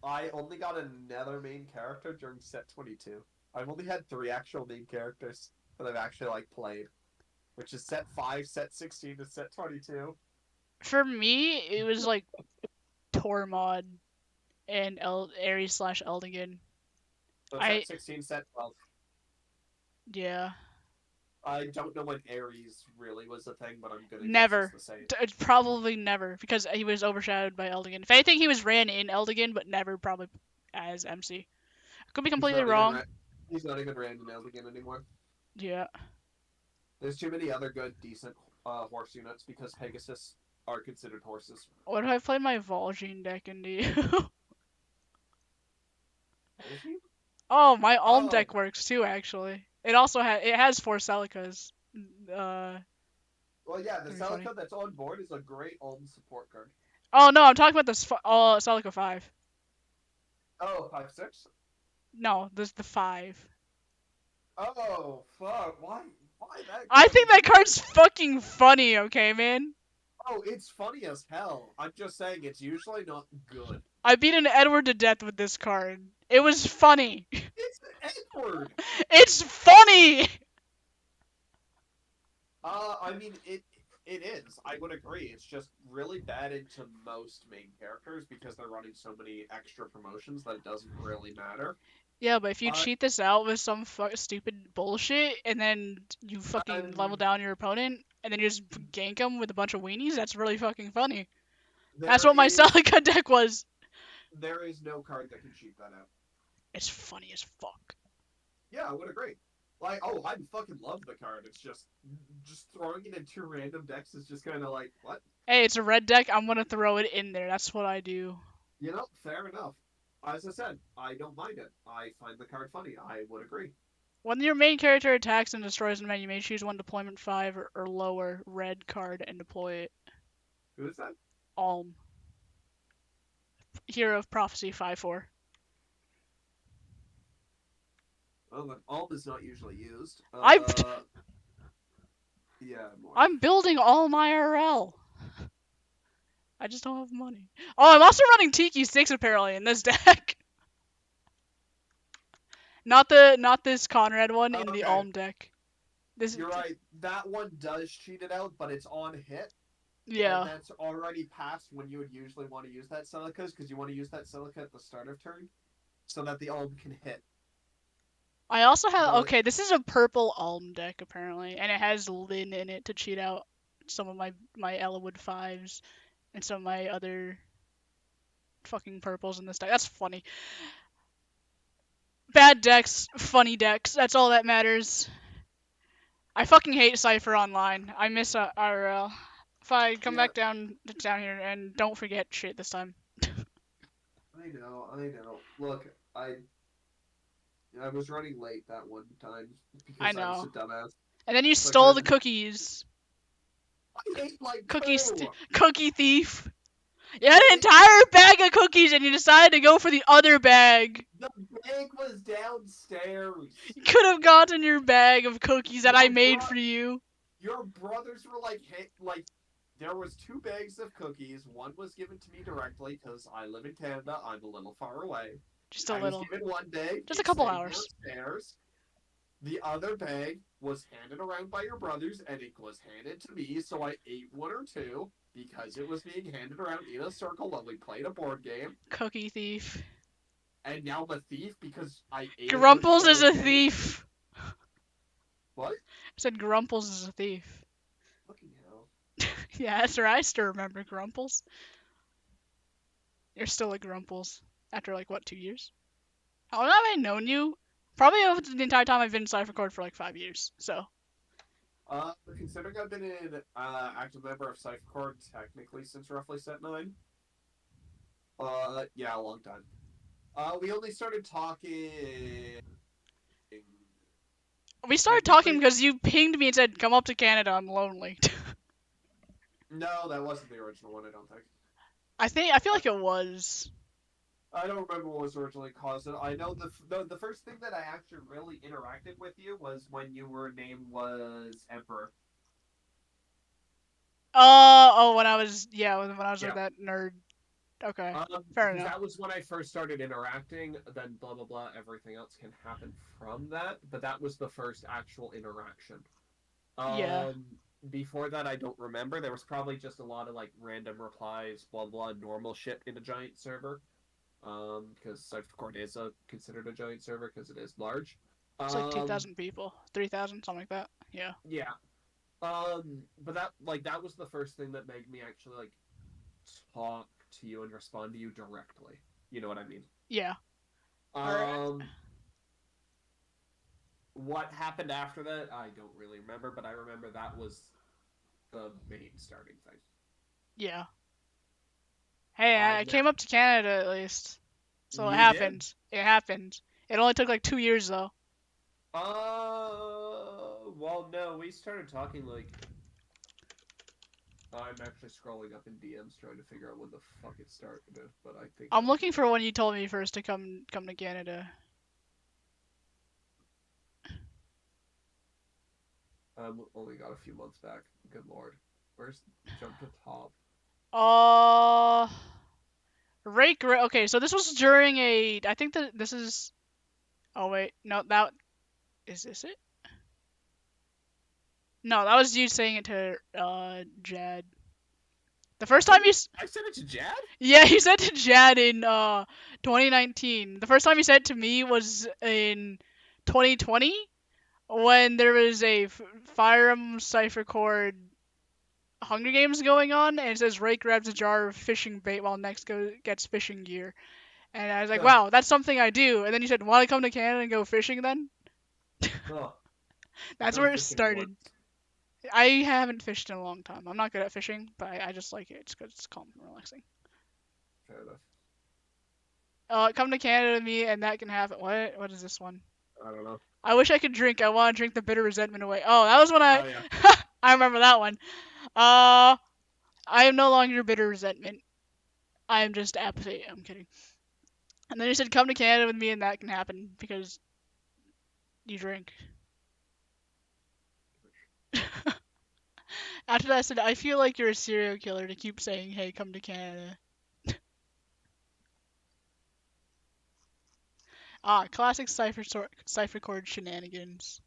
I only got another main character during set 22. I've only had 3 actual main characters that I've actually played, which is set 5, set 16, and set 22. For me, it was like Tormod and Ares / Eldigan. So set 16, set 12. Yeah. I don't know when Ares really was a thing, but I'm gonna guess Never. it's the same. Probably never, because he was overshadowed by Eldigan. If anything, he was ran in Eldigan, but never probably as MC. Could be He's completely not even wrong. he's not even Randy Nelligan anymore. Yeah. There's too many other good, decent horse units because Pegasus are considered horses. What if I played my Vol'jin deck into you? Vol'jin? Oh, my Alm Oh, deck works too, actually. It has 4 Celicas. Uh, well, yeah, the That'd be funny. Celica that's on board is a great Ulm support card. Oh no, I'm talking about this Celica 5. Oh, 5/6? No, this the 5. Oh, fuck. Why? Why that I card? think that card's fucking funny, okay, man? Oh, it's funny as hell. I'm just saying it's usually not good. I beat an Edward to death with this card. It was funny. It's Edward! It's funny! I mean, it is. I would agree. It's just really bad into most main characters because they're running so many extra promotions that it doesn't really matter. Yeah, but if you Uh, cheat this out with some stupid bullshit, and then you fucking level and down your opponent, and then you just gank them with a bunch of weenies, that's really fucking funny. That's there what my is Celica deck was. there is no card that can cheat that out. It's funny as fuck. Yeah, I would agree. Like, oh, I fucking love the card. It's just throwing it into random decks is just kind of like, what? Hey, it's a red deck, I'm gonna throw it in there. That's what I do. You know, fair enough. As I said, I don't mind it. I find the card funny. I would agree. When your main character attacks and destroys an event, you may choose one deployment 5 or lower red card and deploy it. Who is that? Alm. Hero of Prophecy 5/4. Well, the Alm is not usually used. Yeah, more. I'm building Alm IRL. I just don't have money. Oh, I'm also running Tiki 6 apparently in this deck. Not this Conrad one in the Okay. Alm deck. This You're right. That one does cheat it out, but it's on hit. Yeah. And that's already past when you would usually want to use that Celica, because you want to use that Celica at the start of turn, so that the Alm can hit. I also have But okay, this is a purple Alm deck apparently, and it has Lin in it to cheat out some of my Ellawood 5s and some of my other fucking purples in this deck. That's funny. Bad decks, funny decks. That's all that matters. I fucking hate Cipher online. I miss IRL. If I come yeah, back down here and don't forget shit this time. I know. Look, I was running late that one time I because I was know. a dumbass. And then you Like, stole the cookies. I ate like Cookies, two. cookie thief. You had an entire bag of cookies and you decided to go for the other bag. The bag was downstairs. You could have gotten your bag of cookies that I Your made bro- for you. Your brothers were like, hey, like, there was 2 bags of cookies. One was given to me directly because I live in Canada. I'm a little far away. Just a I little. was given 1 bag. Just a it couple stayed hours. Downstairs. The other bag was handed around by your brothers, and it was handed to me, so I ate 1 or 2 because it was being handed around in a circle while we played a board game. Cookie thief. And now I'm a thief because I ate Grumples a is a cookie. thief. What? I said Grumples is a thief. Fucking hell. Yeah, that's right. I still remember Grumples. You're still a Grumples. After, like, what, 2 years? How long have I known you? Probably over the entire time I've been in Cipher Code for, like, 5 years, so. Considering I've been an active member of Cipher Core technically since roughly set 9. Yeah, a long time. We only started talking... We started talking because you pinged me and said, come up to Canada, I'm lonely. No, that wasn't the original one, I don't think. I feel like it was. I don't remember what was originally caused it. I know the first thing that I actually really interacted with you was when your name was Emperor. When I was with that nerd. Okay, fair enough. That was when I first started interacting, then blah blah blah, everything else can happen from that, but that was the first actual interaction. Yeah. Before that, I don't remember. There was probably just a lot of, like, random replies, blah blah, normal shit in a giant server. Because Cyphercourt is considered a giant server because it is large. It's like 2,000 people. 3,000, something like that. Yeah. Yeah. But that was the first thing that made me actually like talk to you and respond to you directly. You know what I mean? Yeah. All right. Um, what happened after that, I don't really remember, but I remember that was the main starting thing. Yeah. Hey, I Now came up to Canada at least, so it you did. happened. It happened. It only took like 2 years though. Well, no, we started talking like I'm actually scrolling up in DMs trying to figure out when the fuck it started, but I think I'm I can. looking for when you told me first to come to Canada. Only got a few months back. Good lord. Where's jump to top? Uh, Okay, so this was during a. I think that this is. Oh wait, no, that is this it? No, that was you saying it to Jad. The I first said time it. I said it to Jad. yeah, you said to Jad in 2019. The first time you said it to me was in 2020 when there was a Fire Emblem Cipher Chord Hunger Games going on, and it says Ray grabs a jar of fishing bait while next gets fishing gear. And I was like, Huh. wow, that's something I do. And then you said, want to come to Canada and go fishing then? Huh. I've That's gone where it fishing once. started. I haven't fished in a long time. I'm not good at fishing, but I just like it. It's good. It's calm and relaxing. Fair enough. Come to Canada with me, and that can happen. What is this one? I don't know. I wish I could drink. I want to drink the bitter resentment away. Oh, that was when I. Oh yeah. I remember that one. Uh, I am no longer bitter resentment. I am just apathy. I'm kidding. And then you said, come to Canada with me, and that can happen because you drink. After that, I said, I feel like you're a serial killer to keep saying, hey, come to Canada. Classic cipher chord shenanigans.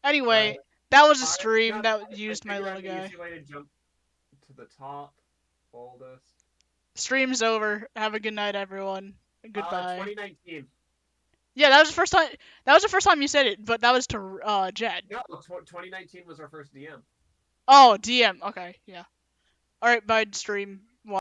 Alright. Anyway, that was a I stream no, that I used my figured little out the guy. easy way to jump to the top. Oldest. Stream's over. Have a good night, everyone. Goodbye. 2019. Yeah, that was the first time. That was the first time you said it, but that was to Jed. No, 2019 was our first DM. Oh, DM. Okay, yeah. All right, bye, stream.